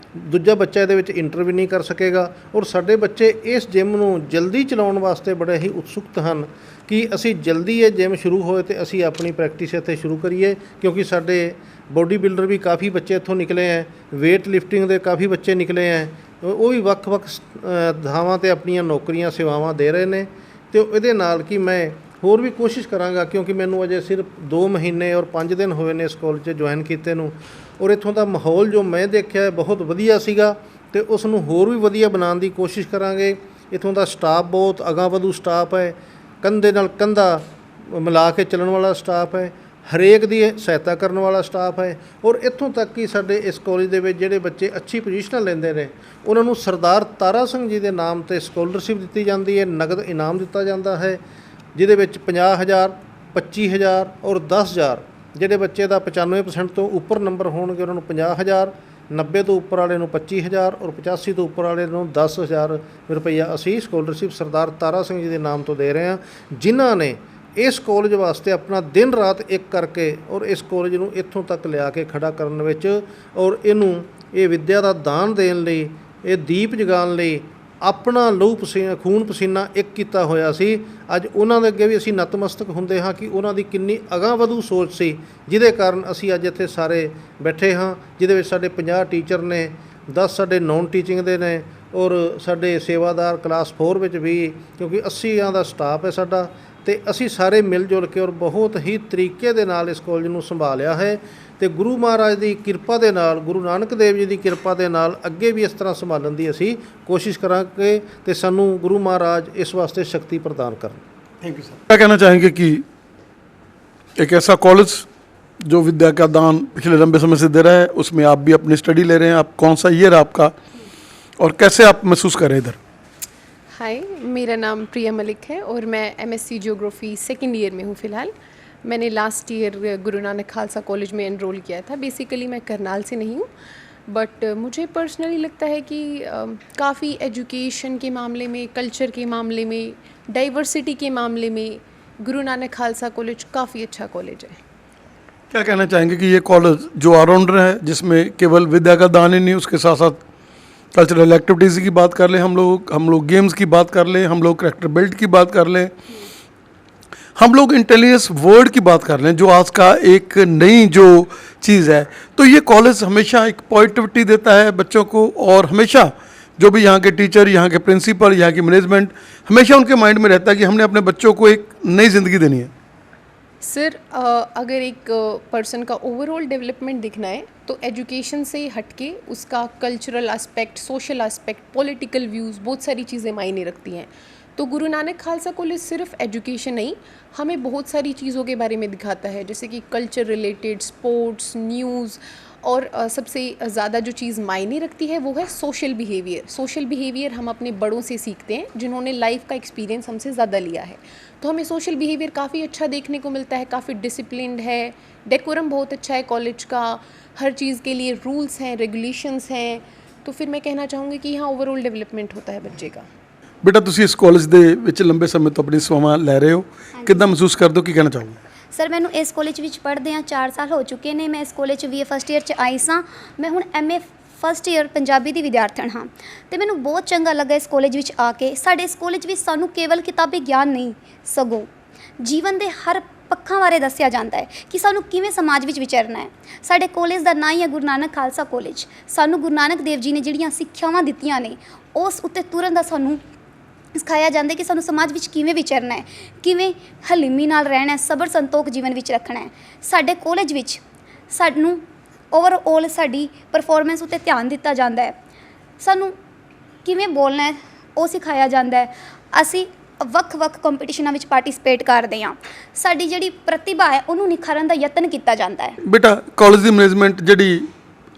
ਦੂਜਾ ਬੱਚਾ ਇਹਦੇ ਵਿੱਚ ਇੰਟਰ ਵੀ ਨਹੀਂ ਕਰ ਸਕੇਗਾ। ਔਰ ਸਾਡੇ ਬੱਚੇ ਇਸ ਜਿਮ ਨੂੰ ਜਲਦੀ ਚਲਾਉਣ ਵਾਸਤੇ ਬੜੇ ਹੀ ਉਤਸੁਕ ਹਨ ਕਿ ਅਸੀਂ ਜਲਦੀ ਇਹ ਜਿਮ ਸ਼ੁਰੂ ਹੋਏ ਤੇ ਅਸੀਂ ਆਪਣੀ ਪ੍ਰੈਕਟਿਸ ਇੱਥੇ ਸ਼ੁਰੂ ਕਰੀਏ, ਕਿਉਂਕਿ ਸਾਡੇ ਬੋਡੀ ਬਿਲਡਰ ਵੀ ਕਾਫੀ ਬੱਚੇ ਇੱਥੋਂ ਨਿਕਲੇ ਹੈ, ਵੇਟ ਲਿਫਟਿੰਗ ਦੇ ਕਾਫੀ ਬੱਚੇ ਨਿਕਲੇ ਹੈ, ਉਹ ਵੀ ਵੱਖ-ਵੱਖ ਥਾਵਾਂ 'ਤੇ ਆਪਣੀਆਂ ਨੌਕਰੀਆਂ ਸੇਵਾਵਾਂ ਦੇ ਰਹੇ ਨੇ। ਅਤੇ ਇਹਦੇ ਨਾਲ ਕਿ ਮੈਂ ਹੋਰ ਵੀ ਕੋਸ਼ਿਸ਼ ਕਰਾਂਗਾ, ਕਿਉਂਕਿ ਮੈਨੂੰ ਅਜੇ ਸਿਰਫ 2 ਮਹੀਨੇ ਔਰ 5 ਦਿਨ ਹੋਏ ਨੇ ਇਸ ਕਾਲਜ 'ਚ ਜੁਆਇਨ ਕੀਤੇ ਨੂੰ, ਔਰ ਇੱਥੋਂ ਦਾ ਮਾਹੌਲ ਜੋ ਮੈਂ ਦੇਖਿਆ ਬਹੁਤ ਵਧੀਆ ਸੀਗਾ ਅਤੇ ਉਸ ਨੂੰ ਹੋਰ ਵੀ ਵਧੀਆ ਬਣਾਉਣ ਦੀ ਕੋਸ਼ਿਸ਼ ਕਰਾਂਗੇ। ਇੱਥੋਂ ਦਾ ਸਟਾਫ ਬਹੁਤ ਅਗਾਂਹ ਵਧੂ ਸਟਾਫ ਹੈ, ਕੰਧੇ ਨਾਲ ਕੰਧਾ ਮਿਲਾ ਕੇ ਚੱਲਣ ਵਾਲਾ ਸਟਾਫ ਹੈ, ਹਰੇਕ ਦੀ ਸਹਾਇਤਾ ਕਰਨ ਵਾਲਾ ਸਟਾਫ ਹੈ। ਔਰ ਇੱਥੋਂ ਤੱਕ ਕਿ ਸਾਡੇ ਇਸ ਕਾਲਜ ਦੇ ਵਿੱਚ ਜਿਹੜੇ ਬੱਚੇ ਅੱਛੀ ਪੋਜੀਸ਼ਨਾਂ ਲੈਂਦੇ ਨੇ, ਉਹਨਾਂ ਨੂੰ ਸਰਦਾਰ ਤਾਰਾ ਸਿੰਘ ਜੀ ਦੇ ਨਾਮ 'ਤੇ ਸਕੋਲਰਸ਼ਿਪ ਦਿੱਤੀ ਜਾਂਦੀ ਹੈ, ਨਗਦ ਇਨਾਮ ਦਿੱਤਾ ਜਾਂਦਾ ਹੈ, ਜਿਹਦੇ ਵਿੱਚ 50,000, 25,000 ਔਰ 10,000। ਜਿਹੜੇ ਬੱਚੇ ਦਾ 95% ਤੋਂ ਉੱਪਰ ਨੰਬਰ ਹੋਣਗੇ ਉਹਨਾਂ ਨੂੰ 50,000, 90 ਤੋਂ ਉੱਪਰ ਵਾਲੇ ਨੂੰ 25,000 ਔਰ 85 ਤੋਂ ਉੱਪਰ ਵਾਲੇ ਨੂੰ 10,000 ਰੁਪਈਆ ਅਸੀਂ ਸਕੋਲਰਸ਼ਿਪ ਸਰਦਾਰ ਤਾਰਾ ਸਿੰਘ ਜੀ ਦੇ ਨਾਮ ਤੋਂ ਦੇ ਰਹੇ ਹਾਂ, ਜਿਨ੍ਹਾਂ ਨੇ ਇਸ ਕਾਲਜ ਵਾਸਤੇ ਆਪਣਾ ਦਿਨ ਰਾਤ ਇੱਕ ਕਰਕੇ ਔਰ ਇਸ ਕਾਲਜ ਨੂੰ ਇੱਥੋਂ ਤੱਕ ਲਿਆ ਕੇ ਖੜਾ ਕਰਨ ਵਿੱਚ ਔਰ ਇਹ ਵਿੱਦਿਆ ਦਾ ਦਾਨ ਦੇਣ ਲਈ, ਇਹ ਦੀਪ ਜਗਾਉਣ ਲਈ ਆਪਣਾ ਲਹੂ ਪਸੀਨਾ ਖੂਨ ਪਸੀਨਾ ਇੱਕ ਕੀਤਾ ਹੋਇਆ ਸੀ। ਅੱਜ ਉਹਨਾਂ ਦੇ ਅੱਗੇ ਵੀ ਅਸੀਂ ਨਤਮਸਤਕ ਹੁੰਦੇ ਹਾਂ ਕਿ ਉਹਨਾਂ ਦੀ ਕਿੰਨੀ ਅਗਾਂਹ ਵਧੂ ਸੋਚ ਸੀ, ਜਿਹਦੇ ਕਾਰਨ ਅਸੀਂ ਅੱਜ ਇੱਥੇ ਸਾਰੇ ਬੈਠੇ ਹਾਂ, ਜਿਹਦੇ ਵਿੱਚ ਸਾਡੇ 50 ਟੀਚਰ ਨੇ, 10 ਸਾਡੇ ਨੌਨ ਟੀਚਿੰਗ ਦੇ ਨੇ ਔਰ ਸਾਡੇ ਸੇਵਾਦਾਰ ਕਲਾਸ 4 ਵਿੱਚ ਵੀ, ਕਿਉਂਕਿ 80 ਦਾ ਸਟਾਫ ਹੈ ਸਾਡਾ। ਅਤੇ ਅਸੀਂ ਸਾਰੇ ਮਿਲ ਜੁਲ ਕੇ ਔਰ ਬਹੁਤ ਹੀ ਤਰੀਕੇ ਦੇ ਨਾਲ ਇਸ ਕਾਲਜ ਨੂੰ ਸੰਭਾਲਿਆ ਹੈ ਅਤੇ ਗੁਰੂ ਮਹਾਰਾਜ ਦੀ ਕਿਰਪਾ ਦੇ ਨਾਲ, ਗੁਰੂ ਨਾਨਕ ਦੇਵ ਜੀ ਦੀ ਕਿਰਪਾ ਦੇ ਨਾਲ ਅੱਗੇ ਵੀ ਇਸ ਤਰ੍ਹਾਂ ਸੰਭਾਲਣ ਦੀ ਅਸੀਂ ਕੋਸ਼ਿਸ਼ ਕਰਾਂਗੇ ਅਤੇ ਸਾਨੂੰ ਗੁਰੂ ਮਹਾਰਾਜ ਇਸ ਵਾਸਤੇ ਸ਼ਕਤੀ ਪ੍ਰਦਾਨ ਕਰਨ।
Thank you sir. क्या कहना चाहेंगे कि एक ऐसा कॉलेज जो विद्या का दान पिछले लंबे समय से दे रहा है, उसमें आप भी अपनी स्टडी ले रहे हैं, आप कौन सा ईयर आपका और कैसे आप महसूस कर रहे हैं इधर?
हाय, मेरा नाम प्रिया मलिक है और मैं MSc ज्योग्राफी 2nd ईयर में हूँ फ़िलहाल। मैंने लास्ट ईयर गुरु नानक खालसा कॉलेज में एनरोल किया था। बेसिकली मैं करनाल से नहीं हूँ, बट मुझे पर्सनली लगता है कि काफ़ी एजुकेशन के मामले में, कल्चर के मामले में, डाइवर्सिटी के मामले में गुरु नानक खालसा कॉलेज काफ़ी अच्छा कॉलेज है।
क्या कहना चाहेंगे कि ये कॉलेज जो ऑलराउंडर है, जिसमें केवल विद्या का दान ही नहीं, उसके साथ साथ कल्चरल एक्टिविटीज़ की बात कर लें, हम लोग गेम्स की बात कर लें, हम लोग करैक्टर बिल्ड की बात कर लें, हम लोग इंटेलिजेंस वर्ड की बात कर लें, जो आज का एक नई जो चीज़ है, तो ये कॉलेज हमेशा एक पॉजिटिविटी देता है बच्चों को और हमेशा जो भी यहाँ के टीचर, यहाँ के प्रिंसिपल, यहाँ की मैनेजमेंट, हमेशा उनके माइंड में रहता है कि हमने अपने बच्चों को एक नई ज़िंदगी देनी है?
सर अगर एक पर्सन का ओवरऑल डेवलपमेंट दिखना है तो एजुकेशन से हटके उसका cultural aspect, social aspect, political views, बहुत सारी चीज़ें मायने रखती हैं। तो गुरु नानक खालसा कॉलेज सिर्फ एजुकेशन नहीं, हमें बहुत सारी चीज़ों के बारे में दिखाता है, जैसे कि कल्चर रिलेटेड, स्पोर्ट्स, न्यूज़, और सबसे ज़्यादा जो चीज़ मायने रखती है वो है सोशल बिहेवियर। सोशल बिहेवियर हम अपने बड़ों से सीखते हैं जिन्होंने लाइफ का एक्सपीरियंस हमसे ज़्यादा लिया है। तो हमें सोशल बिहेवियर काफ़ी अच्छा देखने को मिलता है, काफ़ी डिसिप्लिन्ड है, डेकोरम बहुत अच्छा है कॉलेज का, हर चीज़ के लिए रूल्स हैं, रेगुलेशंस हैं। तो फिर मैं कहना चाहूँगी कि यहाँ ओवरऑल डेवलपमेंट होता है बच्चे का।
बेटा ਤੁਸੀਂ ਇਸ ਕਾਲਜ ਦੇ ਵਿੱਚ ਲੰਬੇ ਸਮੇਂ ਤੋਂ ਆਪਣੀ ਸੇਵਾਵਾਂ ਲੈ ਰਹੇ ਹੋ, ਕਿੱਦਾਂ ਮਹਿਸੂਸ ਕਰਦੇ ਹੋ, ਕੀ ਕਹਿਣਾ ਚਾਹੋਗੇ?
ਸਰ ਮੈਨੂੰ ਇਸ ਕਾਲਜ ਵਿੱਚ ਪੜ੍ਹਦਿਆਂ 4 ਸਾਲ ਹੋ ਚੁੱਕੇ ਨੇ। ਮੈਂ ਇਸ ਕਾਲਜ 'ਚ BA ਫਸਟ ਈਅਰ 'ਚ ਆਈ ਸਾਂ। ਮੈਂ ਹੁਣ MA ਫਸਟ ਈਅਰ ਪੰਜਾਬੀ ਦੀ ਵਿਦਿਆਰਥਣ ਹਾਂ ਅਤੇ ਮੈਨੂੰ ਬਹੁਤ ਚੰਗਾ ਲੱਗਾ ਇਸ ਕਾਲਜ ਵਿੱਚ ਆ ਕੇ। ਸਾਡੇ ਇਸ ਕਾਲਜ ਵਿੱਚ ਸਾਨੂੰ ਕੇਵਲ ਕਿਤਾਬੀ ਗਿਆਨ ਨਹੀਂ, ਸਗੋਂ ਜੀਵਨ ਦੇ ਹਰ ਪੱਖਾਂ ਬਾਰੇ ਦੱਸਿਆ ਜਾਂਦਾ ਹੈ ਕਿ ਸਾਨੂੰ ਕਿਵੇਂ ਸਮਾਜ ਵਿੱਚ ਵਿਚਰਨਾ ਹੈ। ਸਾਡੇ ਕਾਲਜ ਦਾ ਨਾਂ ਹੀ ਹੈ ਗੁਰੂ ਨਾਨਕ ਖਾਲਸਾ ਕਾਲਜ। ਸਾਨੂੰ ਗੁਰੂ ਨਾਨਕ ਦੇਵ ਜੀ ਨੇ ਜਿਹੜੀਆਂ ਸਿੱਖਿਆਵਾਂ ਦਿੱਤੀਆਂ ਨੇ ਉਸ ਉੱਤੇ ਤੁਰਨ ਦਾ ਸਾਨੂੰ ਸਿਖਾਇਆ ਜਾਂਦਾ ਕਿ ਸਾਨੂੰ ਸਮਾਜ ਵਿੱਚ ਕਿਵੇਂ ਵਿਚਰਨਾ ਹੈ, ਕਿਵੇਂ ਹਲੀਮੀ ਨਾਲ ਰਹਿਣਾ ਹੈ, ਸਬਰ ਸੰਤੋਖ ਜੀਵਨ ਵਿੱਚ ਰੱਖਣਾ ਹੈ। ਸਾਡੇ ਕਾਲਜ ਵਿੱਚ ਸਾਨੂੰ ਓਵਰਆਲ ਸਾਡੀ ਪਰਫਾਰਮੈਂਸ ਉੱਤੇ ਧਿਆਨ ਦਿੱਤਾ ਜਾਂਦਾ ਹੈ। ਸਾਨੂੰ ਕਿਵੇਂ ਬੋਲਣਾ ਹੈ ਉਹ ਸਿਖਾਇਆ ਜਾਂਦਾ ਹੈ। ਅਸੀਂ ਵੱਖ-ਵੱਖ ਕੰਪੀਟੀਸ਼ਨਾਂ ਵਿੱਚ ਪਾਰਟਿਸਿਪੇਟ ਕਰਦੇ ਹਾਂ। ਸਾਡੀ ਜਿਹੜੀ ਪ੍ਰਤਿਭਾ ਹੈ ਉਹਨੂੰ ਨਿਖਾਰਨ ਦਾ ਯਤਨ ਕੀਤਾ ਜਾਂਦਾ ਹੈ।
ਬੇਟਾ ਕਾਲਜ ਦੀ ਮੈਨੇਜਮੈਂਟ ਜਿਹੜੀ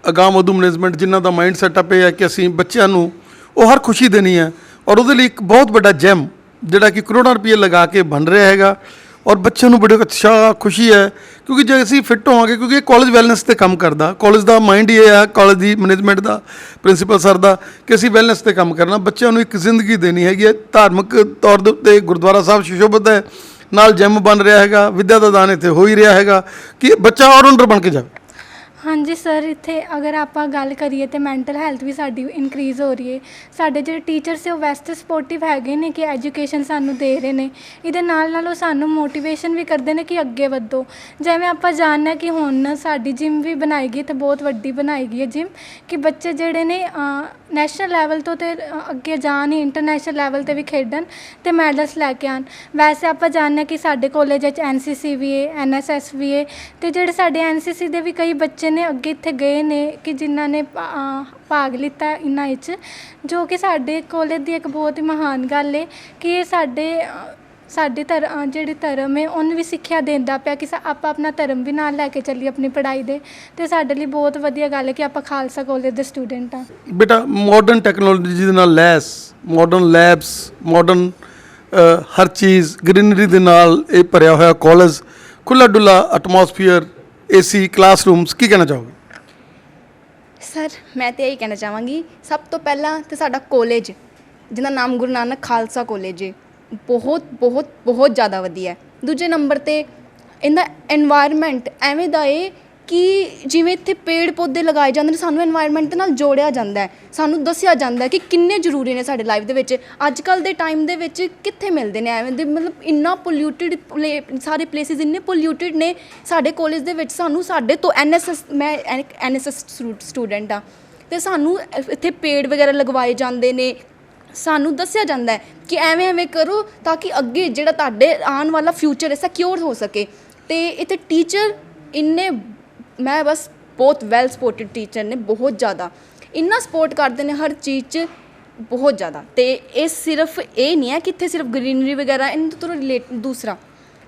ਅਗਾਂਹ ਵਧੂ ਮੈਨੇਜਮੈਂਟ ਜਿਨ੍ਹਾਂ ਦਾ ਮਾਈਂਡ ਸੈਟਅਪ ਇਹ ਹੈ ਕਿ ਅਸੀਂ ਬੱਚਿਆਂ ਨੂੰ ਉਹ ਹਰ ਖੁਸ਼ੀ ਦੇਣੀ ਹੈ, ਔਰ ਉਹਦੇ ਲਈ ਇੱਕ ਬਹੁਤ ਵੱਡਾ ਜੈਮ ਜਿਹੜਾ ਕਿ ਕਰੋੜਾਂ ਰੁਪਏ ਲਗਾ ਕੇ ਬਣ ਰਿਹਾ ਹੈਗਾ, ਔਰ ਬੱਚਿਆਂ ਨੂੰ ਬੜੇ ਉਤਸ਼ਾਹ ਖੁਸ਼ੀ ਹੈ ਕਿਉਂਕਿ ਜੇ ਅਸੀਂ ਫਿੱਟ ਹੋਵਾਂਗੇ, ਕਿਉਂਕਿ ਇਹ ਕਾਲਜ ਵੈਲਨੈਸ 'ਤੇ ਕੰਮ ਕਰਦਾ। ਕਾਲਜ ਦਾ ਮਾਈਂਡ ਹੀ ਇਹ ਹੈ, ਕਾਲਜ ਦੀ ਮੈਨੇਜਮੈਂਟ ਦਾ, ਪ੍ਰਿੰਸੀਪਲ ਸਰ ਦਾ, ਕਿ ਅਸੀਂ ਵੈਲਨੈਸ 'ਤੇ ਕੰਮ ਕਰਨਾ, ਬੱਚਿਆਂ ਨੂੰ ਇੱਕ ਜ਼ਿੰਦਗੀ ਦੇਣੀ ਹੈਗੀ ਹੈ। ਧਾਰਮਿਕ ਤੌਰ ਦੇ ਉੱਤੇ ਗੁਰਦੁਆਰਾ ਸਾਹਿਬ ਸੁਸ਼ੋਭਿਤ ਹੈ, ਨਾਲ ਜਿਮ ਬਣ ਰਿਹਾ ਹੈਗਾ, ਵਿੱਦਿਆ ਦਾ ਦਾਨ ਇੱਥੇ ਹੋ ਹੀ ਰਿਹਾ ਹੈਗਾ ਕਿ ਬੱਚਾ ਆਲਰਾਊਂਡਰ ਬਣ ਕੇ ਜਾਵੇ।
ਹਾਂਜੀ ਸਰ, ਇੱਥੇ ਅਗਰ ਆਪਾਂ ਗੱਲ ਕਰੀਏ ਤਾਂ ਮੈਂਟਲ ਹੈਲਥ ਵੀ ਸਾਡੀ ਇਨਕਰੀਜ਼ ਹੋ ਰਹੀ ਹੈ। ਸਾਡੇ ਜਿਹੜੇ ਟੀਚਰਸ ਹੈ ਉਹ ਵੈਸੇ ਸਪੋਰਟਿਵ ਹੈਗੇ ਨੇ ਕਿ ਐਜੂਕੇਸ਼ਨ ਸਾਨੂੰ ਦੇ ਰਹੇ ਨੇ, ਇਹਦੇ ਨਾਲ ਨਾਲ ਉਹ ਸਾਨੂੰ ਮੋਟੀਵੇਸ਼ਨ ਵੀ ਕਰਦੇ ਨੇ ਕਿ ਅੱਗੇ ਵਧੋ। ਜਿਵੇਂ ਆਪਾਂ ਜਾਣਨਾ ਕਿ ਹੁਣ ਸਾਡੀ ਜਿਮ ਵੀ ਬਣਾਈ ਗਈ ਅਤੇ ਬਹੁਤ ਵੱਡੀ ਬਣਾਈ ਗਈ ਹੈ ਜਿਮ, ਕਿ ਬੱਚੇ ਜਿਹੜੇ ਨੇ ਨੈਸ਼ਨਲ ਲੈਵਲ ਤੋਂ ਅਤੇ ਅੱਗੇ ਜਾਣ, ਇੰਟਰਨੈਸ਼ਨਲ ਲੈਵਲ 'ਤੇ ਵੀ ਖੇਡਣ ਅਤੇ ਮੈਡਲਸ ਲੈ ਕੇ ਆਉਣ। ਵੈਸੇ ਆਪਾਂ ਜਾਣਦੇ ਕਿ ਸਾਡੇ ਕਾਲਜ ਵਿੱਚ NCC ਵੀ ਹੈ, NSS ਵੀ ਹੈ, ਅਤੇ ਜਿਹੜੇ ਸਾਡੇ NCC ਦੇ ਵੀ ਕਈ ਬੱਚੇ ਨੇ ਅੱਗੇ ਇੱਥੇ ਗਏ ਨੇ ਕਿ ਜਿਨ੍ਹਾਂ ਨੇ ਭਾਗ ਲਿੱਤਾ ਇਹਨਾਂ ਵਿੱਚ, ਜੋ ਕਿ ਸਾਡੇ ਕਾਲਜ ਦੀ ਇੱਕ ਬਹੁਤ ਹੀ ਮਹਾਨ ਗੱਲ ਹੈ ਕਿ ਇਹ ਸਾਡੇ ਜਿਹੜੇ ਧਰਮ ਹੈ ਉਹਨੂੰ ਵੀ ਸਿੱਖਿਆ ਦਿੰਦਾ ਪਿਆ ਕਿ ਆਪਾਂ ਆਪਣਾ ਧਰਮ ਵੀ ਨਾਲ ਲੈ ਕੇ ਚੱਲੀਏ ਆਪਣੀ ਪੜ੍ਹਾਈ ਦੇ। ਅਤੇ ਸਾਡੇ ਲਈ ਬਹੁਤ ਵਧੀਆ ਗੱਲ ਹੈ ਕਿ ਆਪਾਂ ਖਾਲਸਾ ਕਾਲਜ ਦੇ ਸਟੂਡੈਂਟ ਹਾਂ।
ਬੇਟਾ ਮਾਡਰਨ ਟੈਕਨੋਲੋਜੀ ਦੇ ਨਾਲ ਲੈਸ, ਮਾਡਰਨ ਲੈਬਸ, ਮਾਡਰਨ ਹਰ ਚੀਜ਼, ਗ੍ਰੀਨਰੀ ਦੇ ਨਾਲ ਇਹ ਭਰਿਆ ਹੋਇਆ ਕਾਲਜ, ਖੁੱਲ੍ਹਾ ਡੁੱਲਾ ਐਟਮੋਸਫੀਅਰ, AC ਕਲਾਸਰੂਮਸ, ਕੀ ਕਹਿਣਾ ਚਾਹੋਗੇ?
ਸਰ ਮੈਂ ਤਾਂ ਇਹੀ ਕਹਿਣਾ ਚਾਹਾਂਗੀ, ਸਭ ਤੋਂ ਪਹਿਲਾਂ ਤਾਂ ਸਾਡਾ ਕਾਲਜ ਜਿਹਦਾ ਨਾਮ ਗੁਰੂ ਨਾਨਕ ਖਾਲਸਾ ਕਾਲਜ ਹੈ, ਬਹੁਤ ਬਹੁਤ ਬਹੁਤ ਜ਼ਿਆਦਾ ਵਧੀਆ ਹੈ। ਦੂਜੇ ਨੰਬਰ 'ਤੇ ਇਹਦਾ ਐਨਵਾਇਰਮੈਂਟ ਐਵੇਂ ਦਾ ਹੈ ਕਿ ਜਿਵੇਂ ਇੱਥੇ ਪੇੜ ਪੌਦੇ ਲਗਾਏ ਜਾਂਦੇ ਨੇ, ਸਾਨੂੰ ਐਨਵਾਇਰਮੈਂਟ ਦੇ ਨਾਲ ਜੋੜਿਆ ਜਾਂਦਾ ਹੈ, ਸਾਨੂੰ ਦੱਸਿਆ ਜਾਂਦਾ ਹੈ ਕਿ ਕਿੰਨੇ ਜ਼ਰੂਰੀ ਨੇ ਸਾਡੇ ਲਾਈਫ ਦੇ ਵਿੱਚ। ਅੱਜ ਕੱਲ੍ਹ ਦੇ ਟਾਈਮ ਦੇ ਵਿੱਚ ਕਿੱਥੇ ਮਿਲਦੇ ਨੇ ਐਵੇਂ ਦੇ, ਮਤਲਬ ਇੰਨਾ ਪੋਲਿਊਟਿਡ ਸਾਰੇ ਪਲੇਸਿਸ ਇੰਨੇ ਪੋਲਿਊਟਿਡ ਨੇ। ਸਾਡੇ ਕਾਲਜ ਦੇ ਵਿੱਚ ਸਾਨੂੰ ਸਾਡੇ ਤੋਂ ਮੈਂ NSS ਸਟੂਡੈਂਟ ਹਾਂ ਅਤੇ ਸਾਨੂੰ ਇੱਥੇ ਪੇੜ ਵਗੈਰਾ ਲਗਵਾਏ ਜਾਂਦੇ ਨੇ। ਸਾਨੂੰ ਦੱਸਿਆ ਜਾਂਦਾ ਹੈ ਕਿ ਐਵੇਂ ਕਰੋ ਤਾਂ ਕਿ ਅੱਗੇ ਜਿਹੜਾ ਤੁਹਾਡੇ ਆਉਣ ਵਾਲਾ ਫਿਊਚਰ ਹੈ ਸਿਕਿਉਰ ਹੋ ਸਕੇ। ਅਤੇ ਇੱਥੇ ਟੀਚਰ ਇੰਨੇ, ਮੈਂ ਬਸ ਬਹੁਤ ਵੈਲ ਸਪੋਰਟਡ ਟੀਚਰ ਨੇ, ਬਹੁਤ ਜ਼ਿਆਦਾ ਇੰਨਾ ਸਪੋਰਟ ਕਰਦੇ ਨੇ ਹਰ ਚੀਜ਼ 'ਚ, ਬਹੁਤ ਜ਼ਿਆਦਾ। ਅਤੇ ਇਹ ਸਿਰਫ ਇਹ ਨਹੀਂ ਹੈ ਕਿ ਇੱਥੇ ਸਿਰਫ ਗਰੀਨਰੀ ਵਗੈਰਾ, ਇਹਨਾਂ ਤੋਂ ਰਿਲੇਟ ਦੂਸਰਾ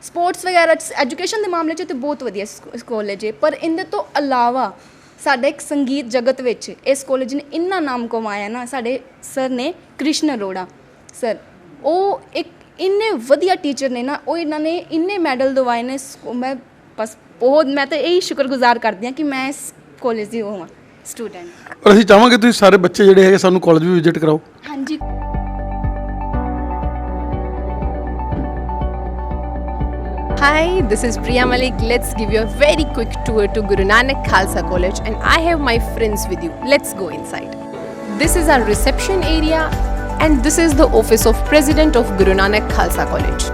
ਸਪੋਰਟਸ ਵਗੈਰਾ 'ਚ, ਐਜੂਕੇਸ਼ਨ ਦੇ ਮਾਮਲੇ 'ਚ ਤਾਂ ਬਹੁਤ ਵਧੀਆ ਕਾਲਜ ਹੈ। ਪਰ ਇਹਦੇ ਤੋਂ ਇਲਾਵਾ ਸਾਡੇ ਇੱਕ ਸੰਗੀਤ ਜਗਤ ਵਿੱਚ ਇਸ ਕਾਲਜ ਨੇ ਇੰਨਾ ਨਾਮ ਕਮਾਇਆ ਨਾ, ਸਾਡੇ ਸਰ ਨੇ ਕ੍ਰਿਸ਼ਨ ਅਰੋੜਾ ਸਰ, ਉਹ ਇੱਕ ਇੰਨੇ ਵਧੀਆ ਟੀਚਰ ਨੇ ਨਾ, ਉਹ ਇਹਨਾਂ ਨੇ ਇੰਨੇ ਮੈਡਲ ਦਿਵਾਏ ਨੇ। ਮੈਂ ਬਸ ਬਹੁਤ, ਮੈਂ ਤਾਂ ਇਹੀ ਸ਼ੁਕਰਗੁਜ਼ਾਰ ਕਰਦੀ ਹਾਂ ਕਿ ਮੈਂ ਇਸ ਕਾਲਜ ਦੀ ਉਹ ਹਾਂ ਸਟੂਡੈਂਟ।
ਔਰ ਅਸੀਂ ਚਾਹਾਂਗੇ ਤੁਸੀਂ ਸਾਰੇ ਬੱਚੇ ਜਿਹੜੇ ਹੈਗੇ ਸਾਨੂੰ ਕਾਲਜ ਵੀ ਵਿਜ਼ਿਟ ਕਰਾਓ।
ਹਾਂਜੀ।
Hi, this is Priya Malik. Let's give you a very quick tour to Guru Nanak Khalsa College, and I have my friends with you. Let's go inside. This is our reception area, and this is the office of President of Guru Nanak Khalsa College.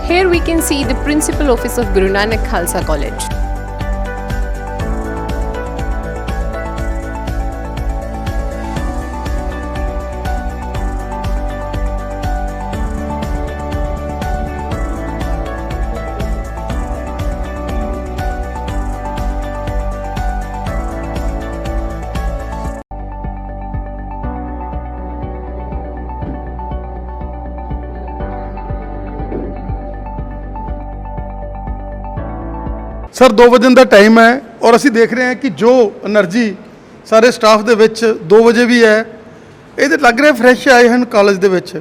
Here we can see the principal office of Guru Nanak Khalsa College.
Sir 2 ਵਜੇ ਦਾ time ਹੈ ਔਰ ਅਸੀਂ ਦੇਖ ਰਹੇ ਹਾਂ ਕਿ ਜੋ energy ਸਾਰੇ ਸਟਾਫ ਦੇ ਵਿੱਚ 2 ਵਜੇ ਵੀ ਹੈ, ਇਹ ਤਾਂ ਲੱਗ ਰਿਹਾ ਫਰੈਸ਼ ਆਏ ਹਨ ਕਾਲਜ ਦੇ ਵਿੱਚ।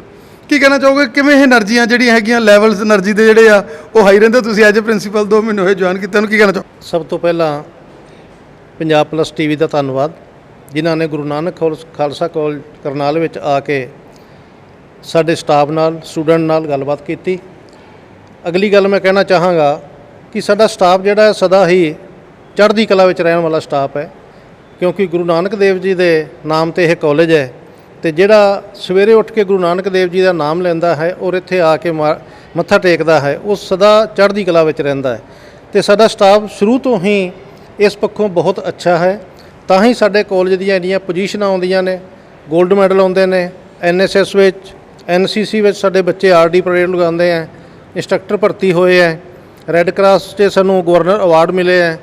ਕੀ ਕਹਿਣਾ ਚਾਹੋਗੇ, ਕਿਵੇਂ ਇਹ એનર્ਜੀਆਂ ਜਿਹੜੀਆਂ ਹੈਗੀਆਂ, ਲੈਵਲਸ એનર્ਜੀ ਦੇ ਜਿਹੜੇ ਆ ਉਹ ਹਾਈ ਰਹਿੰਦੇ? ਤੁਸੀਂ ਐਜ ਪ੍ਰਿੰਸੀਪਲ 2 ਮਹੀਨੇ ਹੋਏ ਜੁਆਇਨ ਕੀਤੇ ਨੂੰ, ਕੀ ਕਹਿਣਾ ਚਾਹੋ?
ਸਭ ਤੋਂ ਪਹਿਲਾਂ ਪੰਜਾਬ ਪਲੱਸ ਟੀਵੀ ਦਾ ਧੰਨਵਾਦ, ਜਿਨ੍ਹਾਂ ਨੇ ਗੁਰੂ ਨਾਨਕ ਖਾਲਸਾ ਕਾਲਜ ਕਰਨਾਲ ਵਿੱਚ ਆ ਕੇ ਸਾਡੇ ਸਟਾਫ ਨਾਲ, ਸਟੂਡੈਂਟ ਨਾਲ ਗੱਲਬਾਤ ਕੀਤੀ। ਅਗਲੀ ਗੱਲ ਮੈਂ ਕਹਿਣਾ ਚਾਹਾਂਗਾ ਕਿ ਸਾਡਾ ਸਟਾਫ ਜਿਹੜਾ ਹੈ ਸਦਾ ਹੀ ਚੜ੍ਹਦੀ ਕਲਾ ਵਿੱਚ ਰਹਿਣ ਵਾਲਾ ਸਟਾਫ ਹੈ, ਕਿਉਂਕਿ ਗੁਰੂ ਨਾਨਕ ਦੇਵ ਜੀ ਦੇ ਨਾਮ ਤੇ ਇਹ ਕਾਲਜ ਹੈ, ਤੇ ਜਿਹੜਾ ਸਵੇਰੇ ਉੱਠ ਕੇ ਗੁਰੂ ਨਾਨਕ ਦੇਵ ਜੀ ਦਾ ਨਾਮ ਲੈਂਦਾ ਹੈ ਔਰ ਇੱਥੇ ਆ ਕੇ ਮੱਥਾ ਟੇਕਦਾ ਹੈ, ਉਹ ਸਦਾ ਚੜ੍ਹਦੀ ਕਲਾ ਵਿੱਚ ਰਹਿੰਦਾ ਹੈ। ਤੇ ਸਾਡਾ ਸਟਾਫ ਸ਼ੁਰੂ ਤੋਂ ਹੀ ਇਸ ਪੱਖੋਂ ਬਹੁਤ ਅੱਛਾ ਹੈ, ਤਾਂ ਹੀ ਸਾਡੇ ਕਾਲਜ ਦੀਆਂ ਇੰਨੀਆਂ ਪੋਜੀਸ਼ਨਾਂ ਆਉਂਦੀਆਂ ਨੇ, 골ਡ ਮੈਡਲ ਆਉਂਦੇ ਨੇ, NSS ਵਿੱਚ, NCC ਵਿੱਚ ਸਾਡੇ ਬੱਚੇ RD ਪਰੇਡ ਲਗਾਉਂਦੇ ਹੈ, ਇੰਸਟਰਕਟਰ ਭਰਤੀ ਹੋਏ ਹੈ, ਰੈੱਡ ਕਰਾਸ 'ਚ ਸਾਨੂੰ ਗਵਰਨਰ ਅਵਾਰਡ ਮਿਲੇ ਹੈ,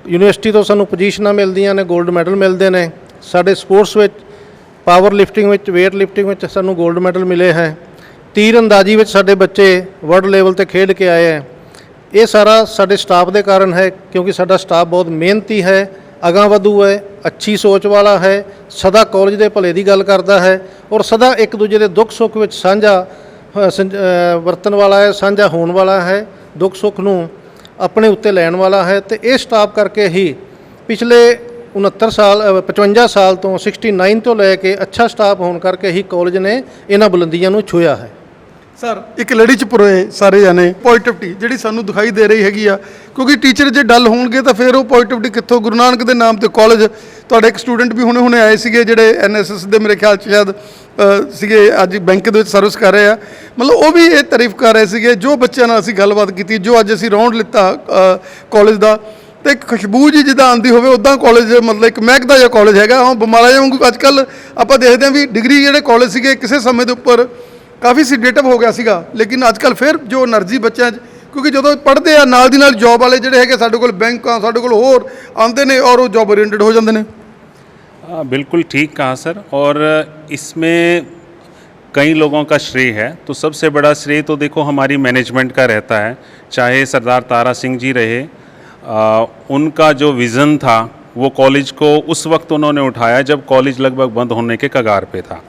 ਯੂਨੀਵਰਸਿਟੀ ਤੋਂ ਸਾਨੂੰ ਪੋਜੀਸ਼ਨਾਂ ਮਿਲਦੀਆਂ ਨੇ, 골ਡ ਮੈਡਲ ਮਿਲਦੇ ਨੇ। ਸਾਡੇ ਸਪੋਰਟਸ ਵਿੱਚ, ਪਾਵਰ ਲਿਫਟਿੰਗ ਵਿੱਚ, ਵੇਟ ਲਿਫਟਿੰਗ ਵਿੱਚ ਸਾਨੂੰ 골ਡ ਮੈਡਲ ਮਿਲੇ ਹੈ। ਤੀਰ ਅੰਦਾਜ਼ੀ ਵਿੱਚ ਸਾਡੇ ਬੱਚੇ ਵਰਲਡ ਲੈਵਲ ਤੇ ਖੇਡ ਕੇ ਆਏ ਹੈ। ਇਹ ਸਾਰਾ ਸਾਡੇ ਸਟਾਫ ਦੇ ਕਾਰਨ ਹੈ, ਕਿਉਂਕਿ ਸਾਡਾ ਸਟਾਫ ਬਹੁਤ ਮਿਹਨਤੀ ਹੈ, ਅਗਾਂਹਵਧੂ ਹੈ, ਅੱਛੀ ਸੋਚ ਵਾਲਾ ਹੈ, ਸਦਾ ਕਾਲਜ ਦੇ ਭਲੇ ਦੀ ਗੱਲ ਕਰਦਾ ਹੈ ਔਰ ਸਦਾ ਇੱਕ ਦੂਜੇ ਦੇ ਦੁੱਖ ਸੁੱਖ ਵਿੱਚ ਸਾਂਝਾ ਵਰਤਣ ਵਾਲਾ ਹੈ, ਸਾਂਝਾ ਹੋਣ ਵਾਲਾ ਹੈ, ਦੁੱਖ ਸੁੱਖ ਨੂੰ ਆਪਣੇ ਉੱਤੇ ਲੈਣ ਵਾਲਾ ਹੈ। ਤੇ ਇਹ ਸਟਾਫ ਕਰਕੇ ਹੀ ਪਿਛਲੇ 55 ਸਾਲ ਤੋਂ 69 ਤੋਂ ਲੈ ਕੇ ਅੱਛਾ ਸਟਾਫ ਹੋਣ ਕਰਕੇ ਹੀ ਕਾਲਜ ਨੇ ਇਹਨਾਂ ਬੁਲੰਦੀਆਂ ਨੂੰ ਛੂਹਿਆ ਹੈ।
ਸਰ ਇੱਕ ਲੜੀ 'ਚ ਪੁਰੋਏ ਸਾਰੇ ਜਾਣੇ ਪੋਜ਼ਿਟਿਵਿਟੀ ਜਿਹੜੀ ਸਾਨੂੰ ਦਿਖਾਈ ਦੇ ਰਹੀ ਹੈਗੀ ਆ, ਕਿਉਂਕਿ ਟੀਚਰ ਜੇ ਡਲ ਹੋਣਗੇ ਤਾਂ ਫਿਰ ਉਹ ਪੋਜ਼ਿਟਿਵਿਟੀ ਕਿੱਥੋਂ? ਗੁਰੂ ਨਾਨਕ ਦੇ ਨਾਮ ਤੇ ਕਾਲਜ, ਤੁਹਾਡੇ ਇੱਕ ਸਟੂਡੈਂਟ ਵੀ ਹੁਣੇ ਆਏ ਸੀਗੇ ਜਿਹੜੇ NSS ਦੇ ਮੇਰੇ ਖਿਆਲ 'ਚ ਸ਼ਾਇਦ ਸੀਗੇ, ਅੱਜ ਬੈਂਕ ਦੇ ਵਿੱਚ ਸਰਵਿਸ ਕਰ ਰਹੇ ਆ, ਮਤਲਬ ਉਹ ਵੀ ਇਹ ਤਾਰੀਫ ਕਰ ਰਹੇ ਸੀਗੇ। ਜੋ ਬੱਚਿਆਂ ਨਾਲ ਅਸੀਂ ਗੱਲਬਾਤ ਕੀਤੀ, ਜੋ ਅੱਜ ਅਸੀਂ ਰਾਉਂਡ ਲਿੱਤਾ ਕਾਲਜ ਦਾ, ਤੇ ਇੱਕ ਖੁਸ਼ਬੂ ਜੀ ਜਿੱਦਾਂ ਆਉਂਦੀ ਹੋਵੇ ਉੱਦਾਂ ਕਾਲਜ ਮਤਲਬ ਇੱਕ ਮਹਿਕਦਾ ਜਿਹਾ ਕਾਲਜ ਹੈਗਾ। ਉਹ ਬਿਮਾਰਾਂ ਜਿਹਾ ਵਾਂਗੂ ਅੱਜ ਕੱਲ੍ਹ ਆਪਾਂ ਦੇਖਦੇ ਹਾਂ ਵੀ ਡਿਗਰੀ ਜਿਹੜੇ ਕਾਲਜ ਸੀਗੇ ਕਿਸੇ ਸਮੇਂ ਦੇ ਉੱਪਰ ਕਾਫੀ ਸੀਡੇਟਿਵ ਹੋ ਗਿਆ ਸੀਗਾ, ਲੇਕਿਨ ਅੱਜ ਕੱਲ੍ਹ ਫਿਰ ਜੋ એનર્ਜੀ ਬੱਚਿਆਂ 'ਚ, ਕਿਉਂਕਿ ਜਦੋਂ ਪੜ੍ਹਦੇ ਆ ਨਾਲ ਦੀ ਨਾਲ ਜੋਬ ਵਾਲੇ ਜਿਹੜੇ ਹੈਗੇ ਸਾਡੇ ਕੋਲ ਬੈਂਕਾਂ, ਸਾਡੇ ਕੋਲ ਹੋਰ ਆਉਂਦੇ ਨੇ ਔਰ ਉਹ ਜੋਬ ओरिएंटेड ਹੋ ਜਾਂਦੇ ਨੇ।
बिल्कुल ठीक कहा सर, और इसमें कई लोगों का श्रेय है। तो सबसे बड़ा श्रेय तो देखो हमारी मैनेजमेंट का रहता है, चाहे सरदार तारा सिंह जी रहे, उनका जो विज़न था वो कॉलेज को उस वक्त उन्होंने उठाया जब कॉलेज लगभग बंद होने के कगार पे था।